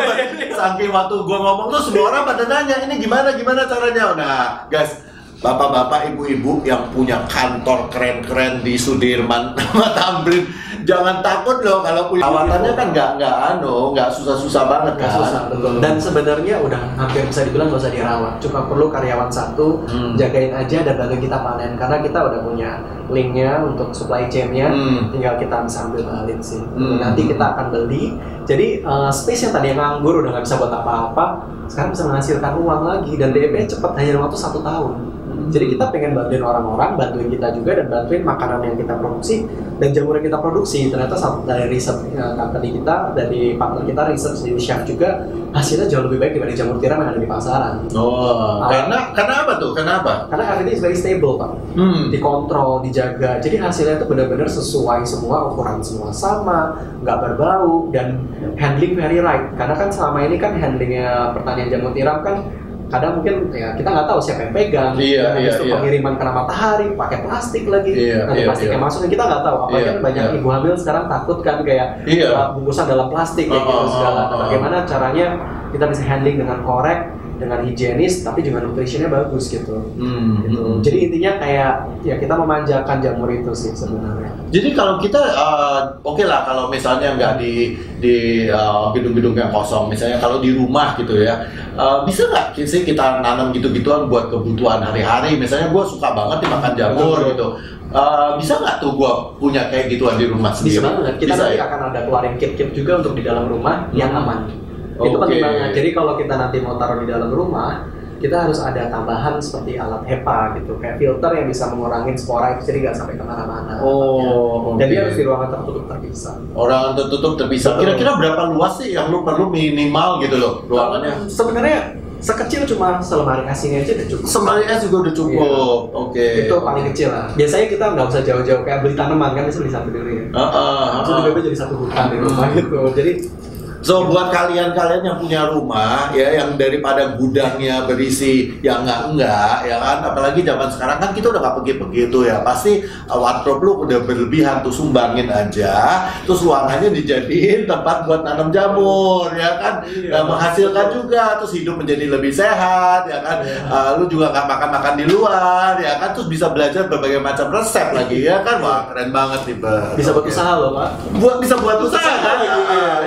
Saking waktu gua ngomong tuh semua orang pada nanya ini gimana caranya. Nah, guys, bapak-bapak, ibu-ibu yang punya kantor keren-keren di Sudirman sama Tamrin, jangan takut loh kalau punya perawatannya kan nggak susah-susah banget kan. Susah, betul. Dan sebenarnya udah hampir bisa dibilang nggak usah dirawat, cuma perlu karyawan satu jagain aja dan bantu kita panen, karena kita udah punya linknya untuk supply chain-nya, tinggal kita bisa ambil balik sih. Nanti kita akan beli. Jadi space yang tadi yang nganggur udah nggak bisa buat apa-apa, sekarang bisa menghasilkan uang lagi dan DP cepat, hanya waktu 1 tahun. Jadi kita pengen bantuin orang-orang, bantuin kita juga, dan bantuin makanan yang kita produksi dan jamur yang kita produksi. Ternyata dari riset company kita, dari partner kita riset di chef juga, hasilnya jauh lebih baik dibanding jamur tiram yang ada di pasaran. Karena apa tuh? Kenapa? Karena everything is very stable, Pak. Dikontrol, dijaga. Jadi hasilnya itu benar-benar sesuai semua, ukuran semua sama, nggak berbau, dan handling very right. Karena kan selama ini kan handlingnya pertanian jamur tiram kan kadang mungkin ya kita nggak tahu siapa yang pegang, pengiriman kena matahari, pakai plastik lagi, nanti plastiknya masuk, kita nggak tahu. Apalagi banyak ibu hamil sekarang takut kan kayak bungkusan dalam plastik kayak gitu segala. Bagaimana caranya kita bisa handling dengan korek, dengan higienis, tapi juga nutritionnya bagus gitu. Jadi intinya kayak ya kita memanjakan jamur itu sih sebenarnya. Jadi kalau kita oke lah kalau misalnya nggak di gedung-gedung yang kosong, misalnya kalau di rumah gitu ya, bisa nggak sih kita nanam gitu-gituan buat kebutuhan hari-hari? Misalnya gue suka banget dimakan jamur gitu. Bisa nggak tuh gue punya kayak gituan di rumah sendiri? Bisa banget. Kita nanti akan ada keluarin kit-kit juga untuk di dalam rumah yang aman. Itu penting banget. Jadi kalau kita nanti mau taruh di dalam rumah, kita harus ada tambahan seperti alat HEPA gitu, kayak filter yang bisa mengurangi spora itu jadi nggak sampai kemana-mana. Dan dia harus di ruangan tertutup terpisah. Ruangan tertutup terpisah. Kira-kira berapa luas sih yang lu perlu minimal gitu loh ruangannya? Sebenarnya sekecil cuma selemari AC-nya aja udah cukup. Selemari AC juga udah cukup. Oke. Itu paling kecil lah. Biasanya kita nggak usah jauh-jauh kayak beli tanaman kan bisa beli satu diri. Langsung juga jadi satu hutan di rumah gitu. Jadi so buat kalian-kalian yang punya rumah ya, yang daripada gudangnya berisi yang enggak ya kan, apalagi zaman sekarang kan kita udah nggak pergi-pergi tuh ya, pasti wardrobe lu udah berlebihan tuh, sumbangin aja, terus ruangannya dijadiin tempat buat nanam jamur ya kan, menghasilkan juga, terus hidup menjadi lebih sehat ya kan, lu juga nggak makan-makan di luar ya kan, terus bisa belajar berbagai macam resep lagi ya kan, wah keren banget nih bisa buat usaha loh Pak. Bisa buat usaha kan,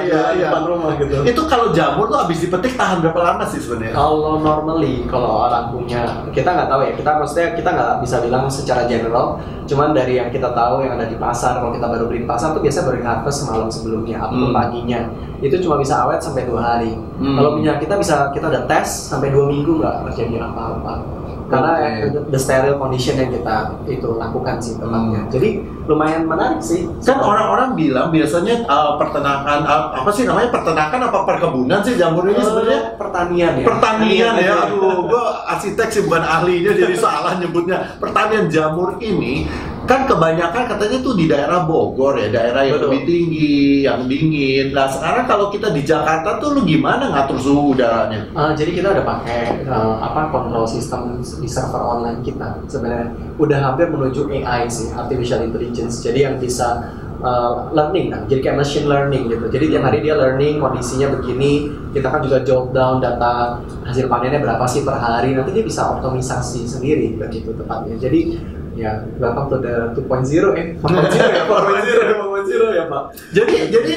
iya. Rumah gitu. Itu kalau jamur tuh habis dipetik tahan berapa lama sih sebenarnya? Kalau normally kalau orang punya, kita nggak tahu ya, maksudnya kita nggak bisa bilang secara general, cuman dari yang kita tahu yang ada di pasar, kalau kita baru beli di pasar tuh biasa baru harvest semalam sebelumnya atau paginya, itu cuma bisa awet sampai 2 hari. Kalau minyak kita bisa, kita udah tes sampai 2 minggu nggak terjadi apa-apa. Karena the sterile condition yang kita itu lakukan sih tempatnya. Jadi lumayan menarik sih. Kan orang-orang bilang biasanya peternakan, apa sih namanya, peternakan apa perkebunan sih jamur ini sebenarnya? Pertanian ya. Pertanian ya. Aduh, gua arsitek sih bukan ahlinya jadi salah nyebutnya. Pertanian jamur ini kan kebanyakan katanya tuh di daerah Bogor ya, daerah yang lebih tinggi, yang dingin. Nah sekarang kalau kita di Jakarta tuh lu gimana ngatur suhu udaranya? Jadi kita udah pakai kontrol sistem di server online kita. Sebenarnya udah hampir menuju AI sih, artificial intelligence. Jadi yang bisa learning kan, jadi kayak machine learning gitu. Jadi tiap hari dia learning kondisinya begini. Kita kan juga jot down data hasil panennya berapa sih per hari. Nanti dia bisa optimisasi sendiri begitu tepatnya. Jadi ya, welcome to the 2.0 4.0 ya Pak. Jadi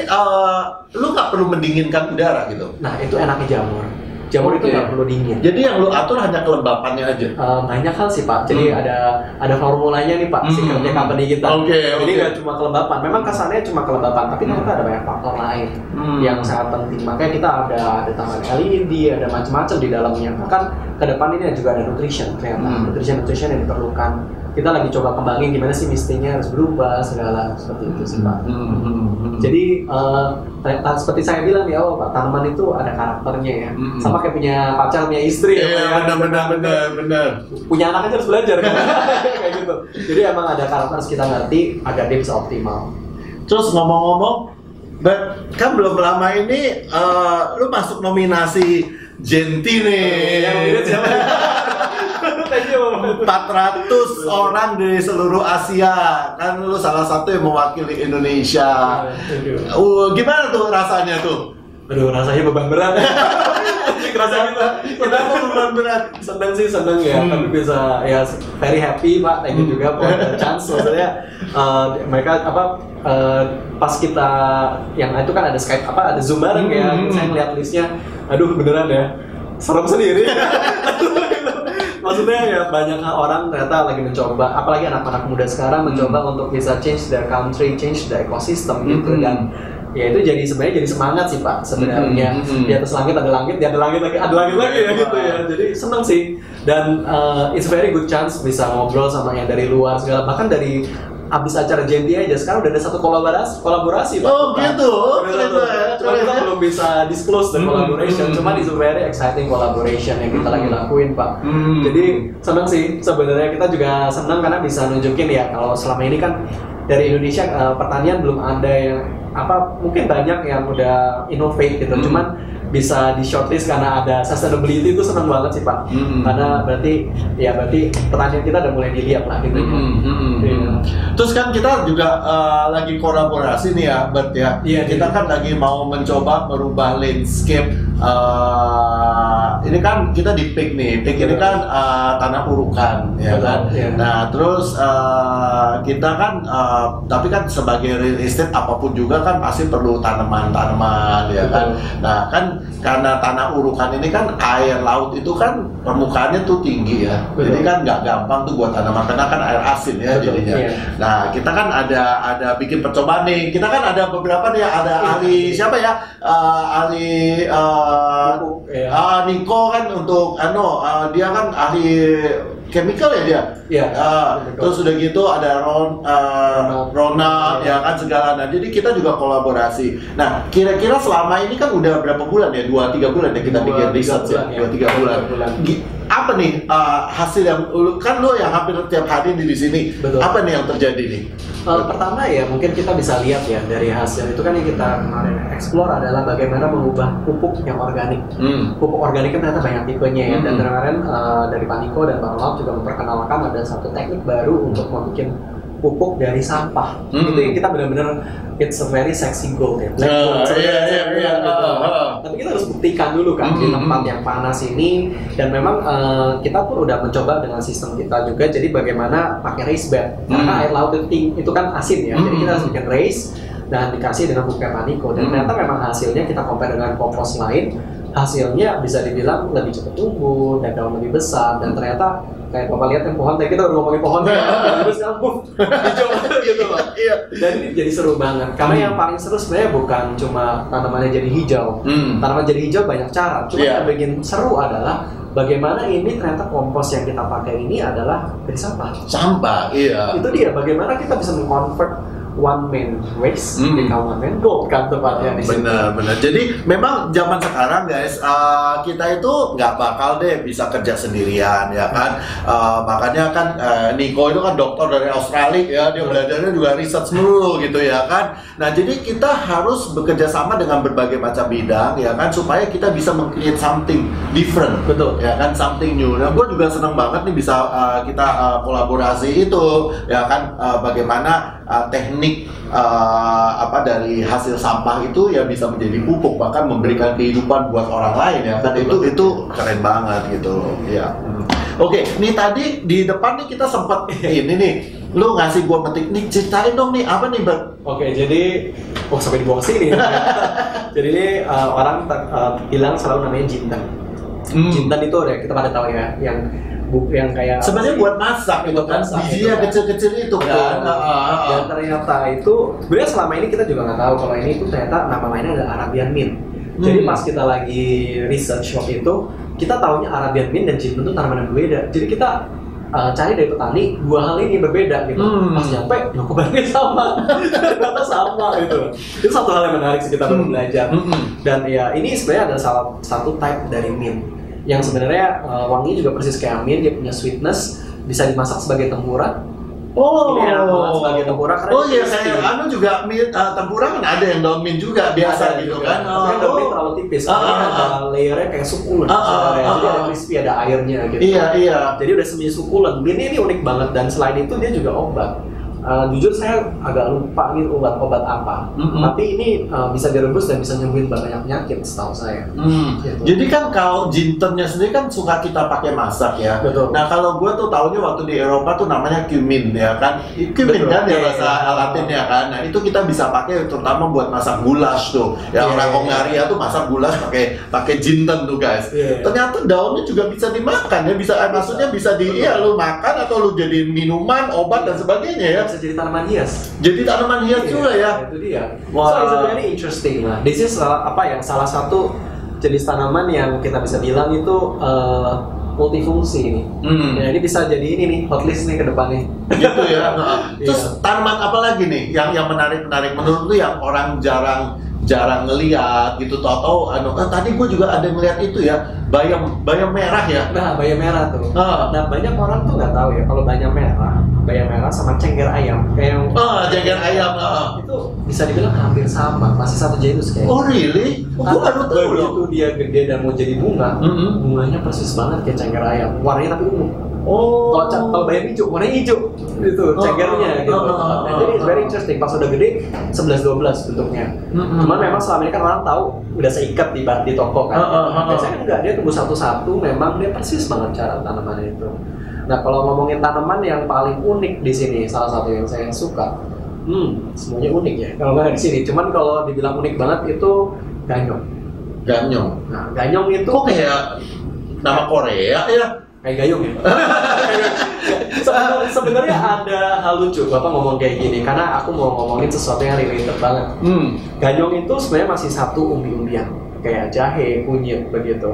lu nggak perlu mendinginkan udara gitu. Nah itu enaknya jamur. Jamur itu nggak perlu dingin. Jadi yang lu atur hanya kelembapannya aja. Banyak hal sih Pak. Jadi ada formulanya nih Pak, secretnya company kita. Jadi nggak cuma kelembapan. Memang kesannya cuma kelembapan, tapi ternyata ada banyak faktor lain yang sangat penting. Makanya kita ada tambahan LED, ada macam-macam di dalamnya. Bahkan ke depan ini juga ada nutrition ternyata. Nutrition yang diperlukan. Kita lagi coba kembangin gimana sih mistingnya harus berubah segala seperti itu sih Pak. Jadi seperti saya bilang di awal Pak, tanaman itu ada karakternya ya. Sama kayak punya pacar, punya istri ya. Benar. Punya anak aja harus belajar kan. Kayak gitu. Jadi emang ada karakter harus kita ngerti agar dia bisa optimal. Terus ngomong-ngomong, kan belum lama ini lu masuk nominasi Genti nih. Yang ini siapa? 400 orang dari seluruh Asia, kan lu salah satu yang mewakili Indonesia. Gimana tuh rasanya tuh? Aduh, rasanya beban berat. Rasanya kenapa beban berat? Seneng ya, tapi bisa ya very happy Pak. Thank you juga for the chance. Maksudnya mereka pas kita yang itu kan ada Skype ada Zoom bareng ya. Saya ngeliat listnya, aduh beneran ya, serem sendiri. Maksudnya ya banyak orang ternyata lagi mencoba, apalagi anak-anak muda sekarang mencoba untuk bisa change their country, change the ecosystem gitu. Dan ya itu jadi sebenarnya jadi semangat sih Pak sebenarnya. Di atas langit ada langit, di atas langit lagi ada langit lagi ya gitu ya. Jadi seneng sih, dan it's very good chance bisa ngobrol sama yang dari luar segala, bahkan dari abis acara Genti aja sekarang udah ada satu kolaborasi Pak. Oh gitu. Cuma kita belum bisa disclose the collaboration. Cuma it's a very exciting collaboration yang kita lagi lakuin Pak. Jadi seneng sih sebenarnya, kita juga seneng karena bisa nunjukin ya kalau selama ini kan dari Indonesia pertanian belum ada yang mungkin banyak yang udah innovate gitu. Cuman bisa di shortlist karena ada sustainability, itu seneng banget sih Pak. Karena berarti pertanian kita udah mulai dilihat lah gitu. Terus kan kita juga lagi kolaborasi nih ya, Bert ya. Kita kan lagi mau mencoba merubah landscape. Ini kan kita di Peak nih. Peak ini kan tanah urukan, ya kan. Nah terus kita kan, tapi kan sebagai real estate apapun juga kita kan pasti perlu tanaman-tanaman ya kan. Nah kan karena tanah urukan ini kan air laut itu kan permukaannya tuh tinggi ya. Jadi kan nggak gampang tuh buat tanaman karena kan air asin ya jadinya. Nah kita kan ada bikin percobaan nih. Kita kan ada beberapa nih, ada ahli siapa ya? Ahli Niko kan untuk dia kan ahli chemical ya dia. Iya. Terus udah gitu ada Ronald ya kan segala. Nah jadi kita juga kolaborasi. Nah kira-kira selama ini kan udah berapa bulan ya? 2-3 bulan ya kita bikin riset ya. 2-3 bulan. Apa nih hasil yang kan lo yang hampir tiap hari di sini? Betul. Apa nih yang terjadi nih? Pertama ya mungkin kita bisa lihat ya dari hasil itu kan yang kita kemarin explore adalah bagaimana mengubah pupuk yang organik. Pupuk organik kan ternyata banyak tipenya ya. Dan kemarin dari Pak Niko dan Pak Ronald juga memperkenalkan ada satu teknik baru untuk membuat pupuk dari sampah. Itu yang kita benar-benar it's a very sexy goal ya. Tapi kita harus buktikan dulu kan di tempat yang panas ini, dan memang kita pun udah mencoba dengan sistem kita juga. Jadi bagaimana pakai raised bed karena air laut itu kan asin ya. Jadi kita harus bikin raised dan dikasih dengan pupuk paniko, dan ternyata memang hasilnya kita compare dengan kompos lain, hasilnya bisa dibilang lebih cepat tumbuh dan daun lebih besar, dan ternyata kayak Bapak lihat yang pohon, tadi kita udah ngomongin pohon terus sekarang hijau gitu loh. Dan ini jadi seru banget karena yang paling seru sebenarnya bukan cuma tanamannya jadi hijau. Tanaman jadi hijau banyak cara, cuma yang bikin seru adalah bagaimana ini ternyata kompos yang kita pakai ini adalah dari sampah. Iya. Itu dia bagaimana kita bisa mengconvert one man waste di kawasan gold kan tempatnya di sini. Benar. Jadi memang zaman sekarang guys, kita itu nggak bakal deh bisa kerja sendirian ya kan. Makanya kan Niko itu kan dokter dari Australia ya, dia belajarnya juga riset melulu gitu ya kan. Nah jadi kita harus bekerja sama dengan berbagai macam bidang ya kan, supaya kita bisa meng-create something different. Betul. Ya kan, something new. Nah gue juga seneng banget nih bisa kita kolaborasi itu ya kan, bagaimana teknik dari hasil sampah itu ya bisa menjadi pupuk, bahkan memberikan kehidupan buat orang lain ya kan. Itu keren banget gitu loh ya. Oke, nih tadi di depan nih kita sempat ini nih, lu ngasih gua metik nih, ceritain dong nih apa nih Bert? Oke, jadi sampai di bawah sini. Jadi ini orang bilang selalu namanya jintan. Jintan itu udah kita pada tahu ya, yang kayak sebenarnya buat masak gitu kan, bijinya kecil-kecil itu kan. Dan ternyata itu sebenarnya selama ini kita juga nggak tahu kalau ini itu ternyata nama lainnya adalah Arabian Mint. Jadi pas kita lagi research waktu itu, kita tahunya Arabian Mint dan jintan itu tanaman yang berbeda. Jadi kita cari dari petani dua hal ini berbeda gitu. Pas nyampe, kobarnya sama, ternyata sama gitu. Itu satu hal yang menarik sih kita baru belajar. Dan ya ini sebenarnya ada salah satu type dari mint yang sebenarnya wangi juga persis kayak mint, dia punya sweetness, bisa dimasak sebagai tempura. Ini sebagai tempura karena iya, saya juga mint, tempura kan ada yang daun mint juga biasa gitu kan. Tapi daun mint terlalu tipis, ada layernya kayak sukulen. Jadi ada crispy, ada airnya gitu. Iya. Jadi udah semi sukulen. Mint ini unik banget, dan selain itu dia juga obat. Jujur saya agak lupa nih obat apa, tapi ini bisa direbus dan bisa nyembuhin banyak penyakit setahu saya. Gitu. Jadi kan kalau jintennya sendiri kan suka kita pakai masak ya. Betul. Nah kalau gue tuh taunya waktu di Eropa tuh namanya cumin ya kan, cumin kan ya bahasa Latinnya kan. Nah itu kita bisa pakai terutama buat masak goulash tuh. Ya orang Hongaria tuh masak goulash pakai jinten tuh guys. Ternyata daunnya juga bisa dimakan ya, bisa maksudnya bisa lu makan atau lu jadi minuman, obat dan sebagainya ya. Bisa jadi tanaman hias. Jadi tanaman hias juga ya. Itu dia. So it's very interesting lah. This is salah satu jenis tanaman yang kita bisa bilang itu multifungsi ini. Ya, ini bisa jadi ini nih hotlist nih ke depannya. Gitu ya. Terus tanaman apa lagi nih yang menarik menurut lu yang orang jarang ngelihat gitu, atau tadi gue juga ada ngelihat itu ya, bayam merah ya. Nah bayam merah tuh. Nah banyak orang tuh nggak tahu ya kalau bayam merah sama cengger ayam kayak cengger ayam itu bisa dibilang hampir sama, masih satu genus kayaknya. Oh really? Gue baru tahu loh. Itu dia gede dan mau jadi bunganya persis banget kayak cengger ayam, warnanya tapi ungu. Kalau bayam hijau, warnanya hijau gitu, cenggernya gitu. Nah, jadi it's very interesting. Pas udah gede 11-12 bentuknya. Cuman memang selama ini kan orang tahu udah seikat di toko kan. Biasanya enggak, dia tumbuh satu-satu. Memang dia persis banget cara tanamannya itu. Nah kalau ngomongin tanaman yang paling unik di sini, salah satu yang saya suka Semuanya unik ya kalau nggak di sini. Cuman kalau dibilang unik banget itu ganyong. Nah, ganyong itu kok kayak nama Korea ya? Kayak gayung ya. Sebenarnya ada hal lucu Bapak ngomong kayak gini karena aku mau ngomongin sesuatu yang related banget. Ganyong itu sebenarnya masih satu umbi-umbian kayak jahe, kunyit begitu.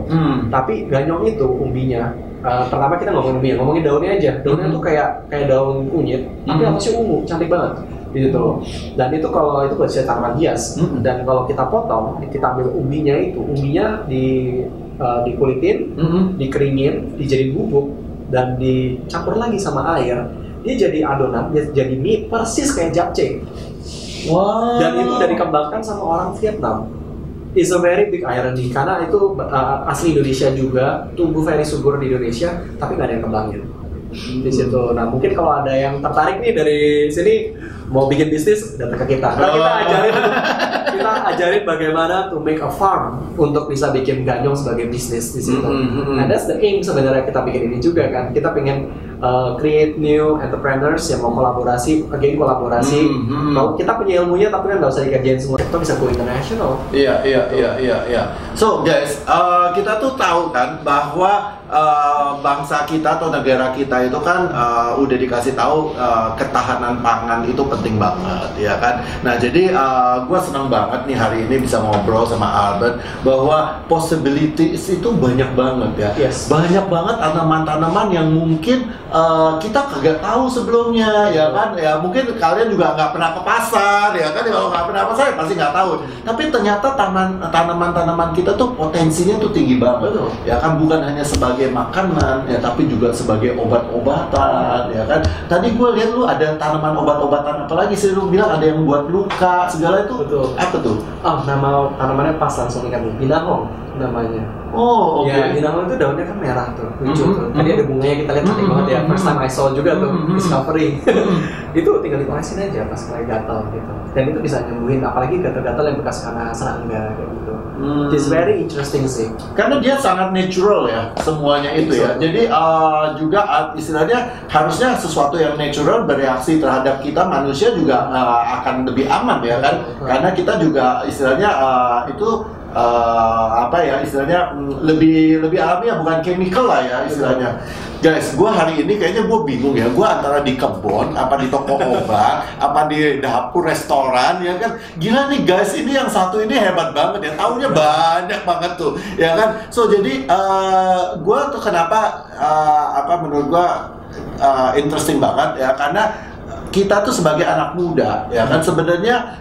Tapi ganyong itu umbinya pertama kita ngomongin daunnya aja. Daunnya tuh kayak daun kunyit, tapi atasnya ungu, cantik banget. Gitu. Dan itu kalau itu bisa tanaman hias. Dan kalau kita potong, kita ambil umbinya dikulitin, dikeringin, dijadiin bubuk dan dicampur lagi sama air. Dia jadi adonan, dia jadi mie persis kayak japchae. Wow. Dan itu udah dikembangkan sama orang Vietnam. It's a very big irony karena itu asli Indonesia juga, tumbuh very subur di Indonesia, tapi nggak ada yang kembangin di situ. Nah mungkin kalau ada yang tertarik nih dari sini mau bikin bisnis datang ke kita. Nah, kita ajarin bagaimana to make a farm untuk bisa bikin ganyong sebagai bisnis di situ. Nah that's the aim sebenarnya kita bikin ini juga kan. Kita pengen create new entrepreneurs yang mau kolaborasi. Kalau kita punya ilmunya tapi kan nggak usah dikerjain semua, kita bisa go international. Iya. So guys, kita tuh tahu kan bahwa bangsa kita atau negara kita itu kan udah dikasih tahu ketahanan pangan itu penting banget ya kan. Nah jadi gue senang banget nih hari ini bisa ngobrol sama Albert bahwa possibilities itu banyak banget ya. Banyak banget tanaman-tanaman yang mungkin kita kagak tahu sebelumnya ya kan. Ya mungkin kalian juga nggak pernah ke pasar ya kan. Kalau nggak pernah ke pasar pasti nggak tahu. Tapi ternyata tanaman-tanaman kita tuh potensinya tuh tinggi banget. Ya kan, bukan hanya sebagai makanan ya tapi juga sebagai obat-obatan ya kan. Tadi gue lihat lu ada tanaman obat-obatan apalagi sih, lu bilang ada yang buat luka segala itu. Betul. Apa tuh? Nama tanamannya pas langsung ingat nih, binahong namanya. Oh oke. Ya, binahong itu daunnya kan merah tuh, lucu tuh. Tadi ada bunganya kita lihat cantik banget ya. First time I saw juga tuh discovery. Itu tinggal diolesin aja pas lagi gatal gitu. Dan itu bisa nyembuhin apalagi gatal-gatal yang bekas karena serangga kayak gitu. It's very interesting sih. Karena dia sangat natural ya semuanya itu ya. Jadi juga istilahnya harusnya sesuatu yang natural bereaksi terhadap kita manusia juga akan lebih aman ya kan. Karena kita juga istilahnya itu apa ya istilahnya lebih alamiah, bukan chemical lah ya istilahnya. Guys, gue hari ini kayaknya gue bingung ya. Gue antara di kebun, apa di toko obat, apa di dapur restoran ya kan. Gila nih guys, ini yang satu ini hebat banget ya. Taunya banyak banget tuh ya kan. So jadi gue tuh kenapa menurut gue interesting banget ya, karena kita tuh sebagai anak muda ya kan sebenarnya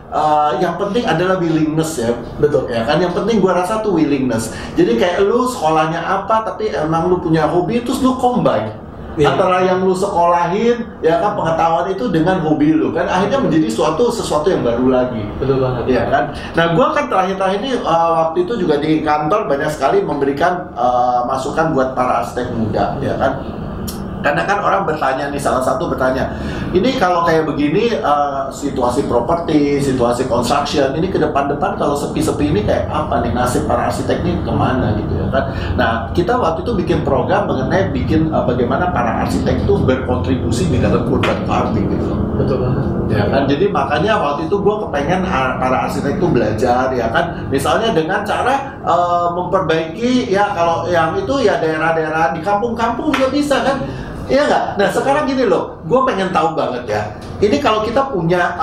yang penting adalah willingness ya. Betul ya kan, yang penting gua rasa tuh willingness. Jadi kayak lu sekolahnya apa tapi emang lu punya hobi terus lu combine antara yang lu sekolahin ya kan pengetahuan itu dengan hobi lu kan akhirnya menjadi sesuatu yang baru lagi. Betul banget ya kan. Nah gua kan terakhir ini waktu itu juga di kantor banyak sekali memberikan masukan buat para arsitek muda ya kan. Karena kan orang bertanya nih, salah satu bertanya, ini kalau kayak begini situasi properti, situasi construction, ini ke depan-depan kalau sepi-sepi ini kayak apa nih nasib para arsitek ini kemana gitu ya kan. Nah kita waktu itu bikin program mengenai bagaimana para arsitek itu berkontribusi di dalam urban farming gitu loh. Betul banget. Ya kan, jadi makanya waktu itu gue kepengen para arsitek itu belajar ya kan, misalnya dengan cara memperbaiki ya kalau yang itu ya daerah-daerah di kampung-kampung juga bisa kan. Iya nggak? Nah sekarang gini loh, gue pengen tahu banget ya. Ini kalau kita punya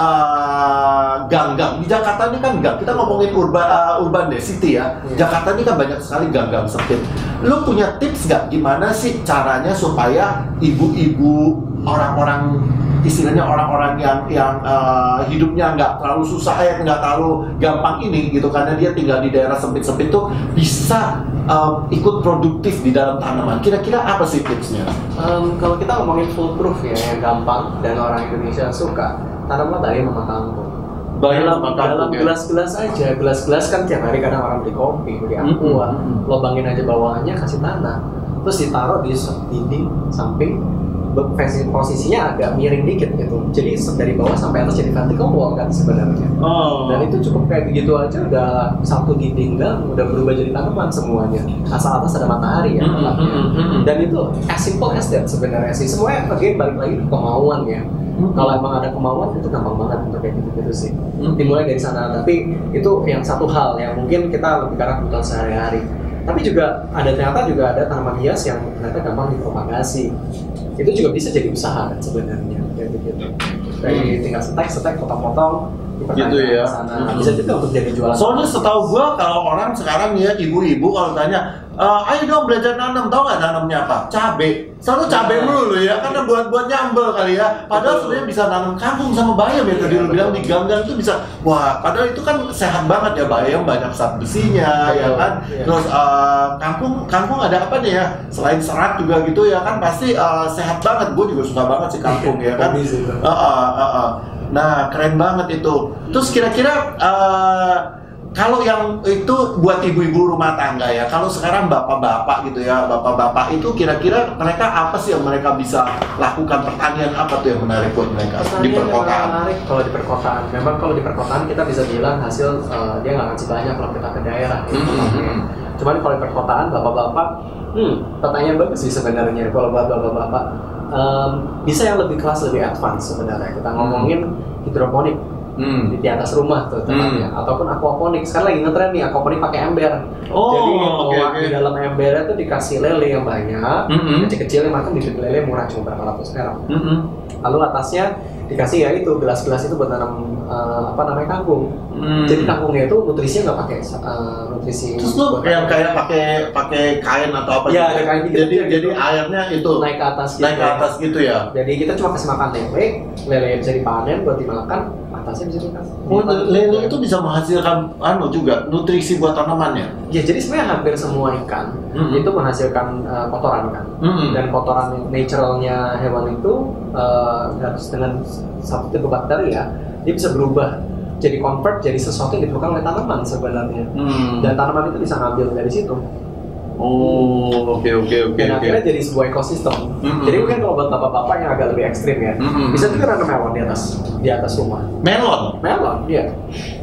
gang-gang di Jakarta ini kan kita ngomongin urban deh, city ya. Jakarta ini kan banyak sekali gang-gang sempit. Lo punya tips nggak gimana sih caranya supaya ibu-ibu, orang-orang istilahnya orang-orang yang hidupnya nggak terlalu susah nggak terlalu gampang ini gitu, karena dia tinggal di daerah sempit-sempit tuh bisa ikut produktif di dalam tanaman. Kira-kira apa sih tipsnya? Kalau kita ngomongin foolproof ya, yang gampang dan orang Indonesia suka, tanamlah dari mama kampung. Dalam gelas-gelas aja, gelas-gelas kan tiap hari kadang orang beli kopi, beli aqua, lobangin aja bawahannya, kasih tanah, terus ditaruh di dinding samping. Posisinya agak miring dikit gitu, jadi dari bawah sampai atas jadi vertical wall kan sebenarnya. Dan itu cukup kayak begitu aja udah satu dinding gang udah berubah jadi tanaman semuanya, asal atas ada matahari ya. Dan itu as simple as that sebenarnya sih, semuanya balik lagi ke kemauan ya. Kalau emang ada kemauan itu gampang banget untuk kayak gitu sih. Dimulai dari sana. Tapi itu yang satu hal yang mungkin kita lebih karena kebutuhan sehari-hari. Tapi juga ternyata ada tanaman hias yang ternyata gampang dipropagasi. Itu juga bisa jadi usaha kan sebenarnya kayak gitu. Dari tinggal setek, potong-potong gitu ya. Bisa juga untuk jadi jualan. Soalnya setahu gua kalau orang sekarang ya ibu-ibu kalau tanya, ayo dong belajar nanam, tahu nggak nanamnya apa? Cabe. Selalu cabe dulu ya, karena buat nyambel kali ya. Padahal sebenarnya bisa nanam kangkung sama bayam ya tadi lu bilang di gang-gang itu bisa. Wah, padahal itu kan sehat banget ya, bayam banyak zat besinya ya kan. Terus kangkung ada apa nih ya? Selain serat juga gitu ya kan pasti sehat banget. Gue juga suka banget sih kangkung ya kan. Nah, keren banget itu. Terus kira-kira kalau yang itu buat ibu-ibu rumah tangga ya, kalau sekarang bapak-bapak gitu ya, bapak-bapak itu kira-kira mereka apa sih yang mereka bisa lakukan, pertanian apa tuh yang menarik buat mereka di perkotaan? Menarik kalau di perkotaan, memang kalau di perkotaan kita bisa bilang hasil dia nggak akan sebanyak kalau kita ke daerah. Cuman kalau di perkotaan bapak-bapak, pertanyaan bagus sih sebenarnya kalau buat bapak-bapak. Bisa yang lebih kelas, lebih advance sebenarnya. Kita ngomongin hidroponik di atas rumah tuh tempatnya, ataupun aquaponik. Sekarang lagi ngetren nih aquaponik pakai ember. Jadi di dalam embernya tuh dikasih lele yang banyak, kecil-kecil yang makan bibit lele murah cuma berapa ratus perak. Lalu atasnya dikasih ya itu gelas-gelas itu buat tanam kangkung. Jadi kangkungnya itu nutrisinya nggak pakai nutrisi. Terus lu yang kayak pakai kain atau apa? Ya, ada kain gitu. Jadi airnya itu naik ke atas gitu ya. Jadi kita cuma kasih makan lele bisa dipanen buat dimakan, atasnya bisa dimakan. Lele itu bisa menghasilkan juga nutrisi buat tanamannya. Ya, jadi sebenarnya hampir semua ikan itu menghasilkan kotoran kan. Dan kotoran naturalnya hewan itu harus dengan satu tipe bakteri ya, dia bisa berubah jadi convert jadi sesuatu yang diperlukan oleh tanaman sebenarnya. Dan tanaman itu bisa ngambil dari situ. Oke. Dan akhirnya jadi sebuah ekosistem. Jadi mungkin kalau buat bapak-bapak yang agak lebih ekstrim ya, bisa juga nanam melon di atas rumah. Melon, iya.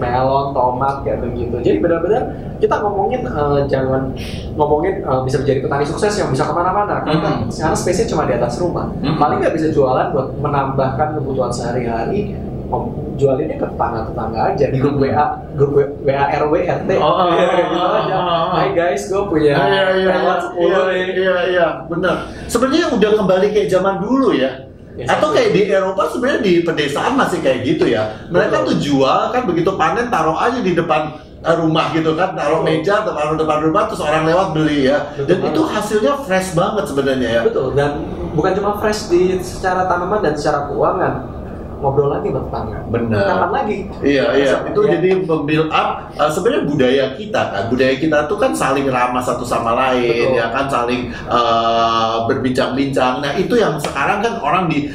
Melon, tomat kayak begitu. Jadi benar-benar kita ngomongin jangan ngomongin bisa menjadi petani sukses yang bisa kemana-mana. Karena sekarang space-nya cuma di atas rumah. Paling nggak bisa jualan buat menambahkan kebutuhan sehari-hari. Jualinnya ke tetangga aja di grup WA RW RT gitu aja. Hai guys, gue punya melon 10 iya benar. Sebenarnya udah kembali kayak zaman dulu ya. Atau kayak di Eropa sebenarnya di pedesaan masih kayak gitu ya. Mereka tuh jual kan begitu panen taruh aja di depan rumah gitu kan, taruh meja taruh depan rumah terus orang lewat beli ya. Dan itu hasilnya fresh banget sebenarnya ya. Betul, dan bukan cuma fresh secara tanaman dan secara keuangan. Ngobrol lagi bertetangga. Benar. Kapan lagi? Iya. Itu jadi build up sebenarnya budaya kita kan. Budaya kita tuh kan saling ramah satu sama lain. Betul. Ya kan saling berbincang-bincang. Nah, itu yang sekarang kan orang di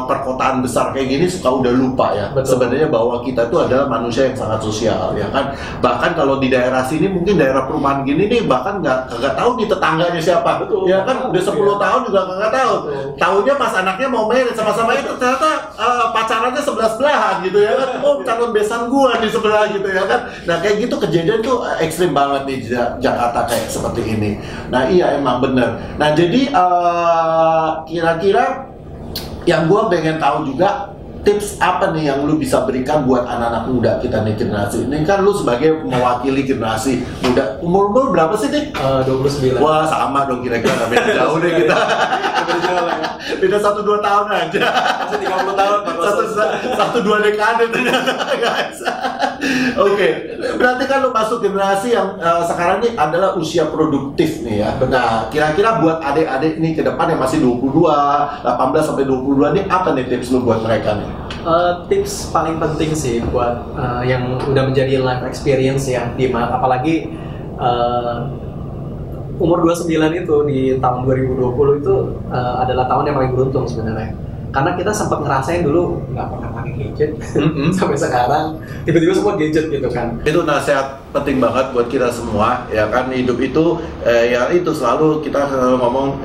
perkotaan besar kayak gini suka udah lupa ya. Sebenarnya bahwa kita tuh adalah manusia yang sangat sosial ya kan. Bahkan kalau di daerah sini mungkin daerah perumahan gini nih bahkan nggak tahu nih tetangganya siapa. Betul. Ya kan udah 10 tahun juga nggak tahu. Tahunya pas anaknya mau main sama-sama itu ternyata pacarannya sebelah-sebelahan gitu ya kan. Oh, calon besan gua di sebelah gitu ya kan. Nah, kayak gitu kejadian tuh ekstrim banget nih di Jakarta kayak seperti ini. Nah, iya emang bener. Nah, jadi kira-kira yang gua pengen tahu juga tips apa nih yang lu bisa berikan buat anak-anak muda kita nih generasi ini kan lu sebagai mewakili generasi muda. Umur lu berapa sih nih? 29. Wah, sama dong kira-kira, nggak beda jauh deh kita. Beda 1-2 tahun aja. Masih 30 tahun. 1-2 dekade ternyata guys. Oke, berarti kan lu masuk generasi yang sekarang ini adalah usia produktif nih ya. Nah, kira-kira buat adik-adik nih ke depan yang masih 22, 18 sampai 22 nih apa nih tips lu buat mereka nih? Tips paling penting sih buat yang udah menjadi life experience ya, apalagi umur 29 itu di tahun 2020 itu adalah tahun yang paling beruntung sebenarnya. Karena kita sempat ngerasain dulu nggak pernah pakai pakai gadget sampai sekarang tiba-tiba semua gadget gitu kan. Itu nasihat penting banget buat kita semua ya kan. Hidup itu ya itu selalu kita ngomong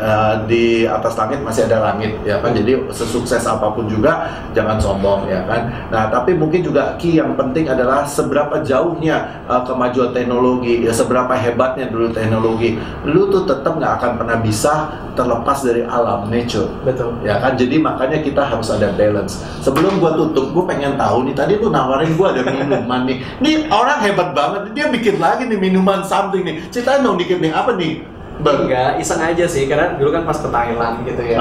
di atas langit masih ada langit ya kan. Jadi sesukses apapun juga jangan sombong ya kan. Nah tapi mungkin juga key yang penting adalah seberapa jauhnya kemajuan teknologi ya, seberapa hebatnya dulu teknologi, lu tuh tetap nggak akan pernah bisa terlepas dari alam, nature. Betul. Ya kan, jadi makanya kita harus ada balance. Sebelum gua tutup, gua pengen tahu nih, tadi lu nawarin gua ada minuman nih. Nih orang hebat banget, dia bikin lagi nih minuman something nih. Ceritain dong dikit nih, apa nih? Enggak, iseng aja sih, karena dulu kan pas ke Thailand gitu ya.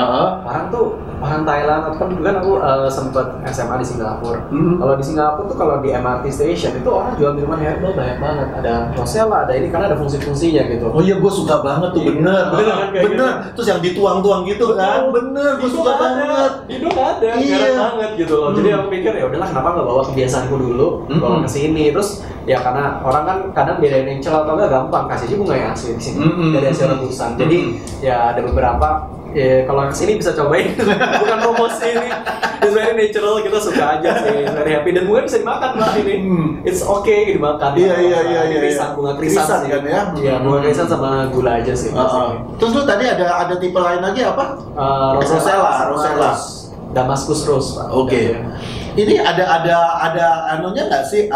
Orang Thailand, atau kan dulu kan aku sempet SMA di Singapura. Kalau di Singapura tuh kalau di MRT station itu orang jual minuman herbal banyak banget. Ada rosella, ada ini karena ada fungsi-fungsinya gitu. Oh iya, gue suka banget tuh, bener. Bener. Terus yang dituang-tuang gitu kan, bener. Gue suka banget. Itu ada, jarang banget gitu loh. Jadi aku pikir ya udahlah, kenapa nggak bawa kebiasaanku dulu, bawa ke sini. Terus ya karena orang kan kadang bedain yang celah atau nggak gampang, kasih aja bunga yang asli di sini. Dari hasil rebusan. Jadi ya ada beberapa. Ya, kalau kesini bisa cobain, bukan promosi ini. It's very natural, kita suka aja sih, very happy. Dan bunga bisa dimakan lah ini. It's okay dimakan. Iya. Krisan, bunga krisan sih. Kan ya? Iya, bunga krisan sama gula aja sih. Terus lu tadi ada tipe lain lagi apa? Rosella. Damascus Rose, Pak. Oke. Ini ada anunya nggak sih?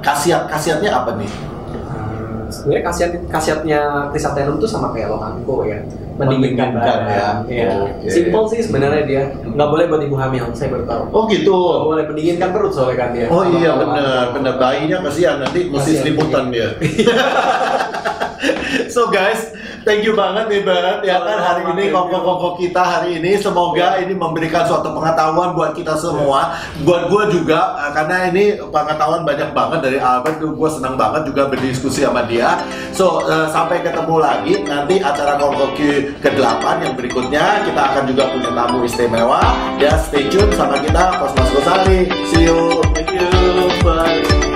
Khasiatnya apa nih? Sebenarnya khasiatnya Chrysanthemum tuh sama kayak Lokanko ya, mendinginkan ya. Simple sih sebenarnya dia, nggak boleh buat ibu hamil, saya baru tahu. Oh gitu. Nggak boleh mendinginkan perut soalnya kan dia. Oh iya benar, bayinya kasihan nanti mesti selimutan dia. So guys, thank you banget nih Bert ya kan, hari ini kongko-kongko kita hari ini, semoga ini memberikan suatu pengetahuan buat kita semua, buat gua juga karena ini pengetahuan banyak banget dari Albert. Gua senang banget juga berdiskusi sama dia. So sampai ketemu lagi nanti acara kongko ke-8 yang berikutnya, kita akan juga punya tamu istimewa ya. Stay tune sama kita, Cosmas Gosali. See you. Thank you. Bye.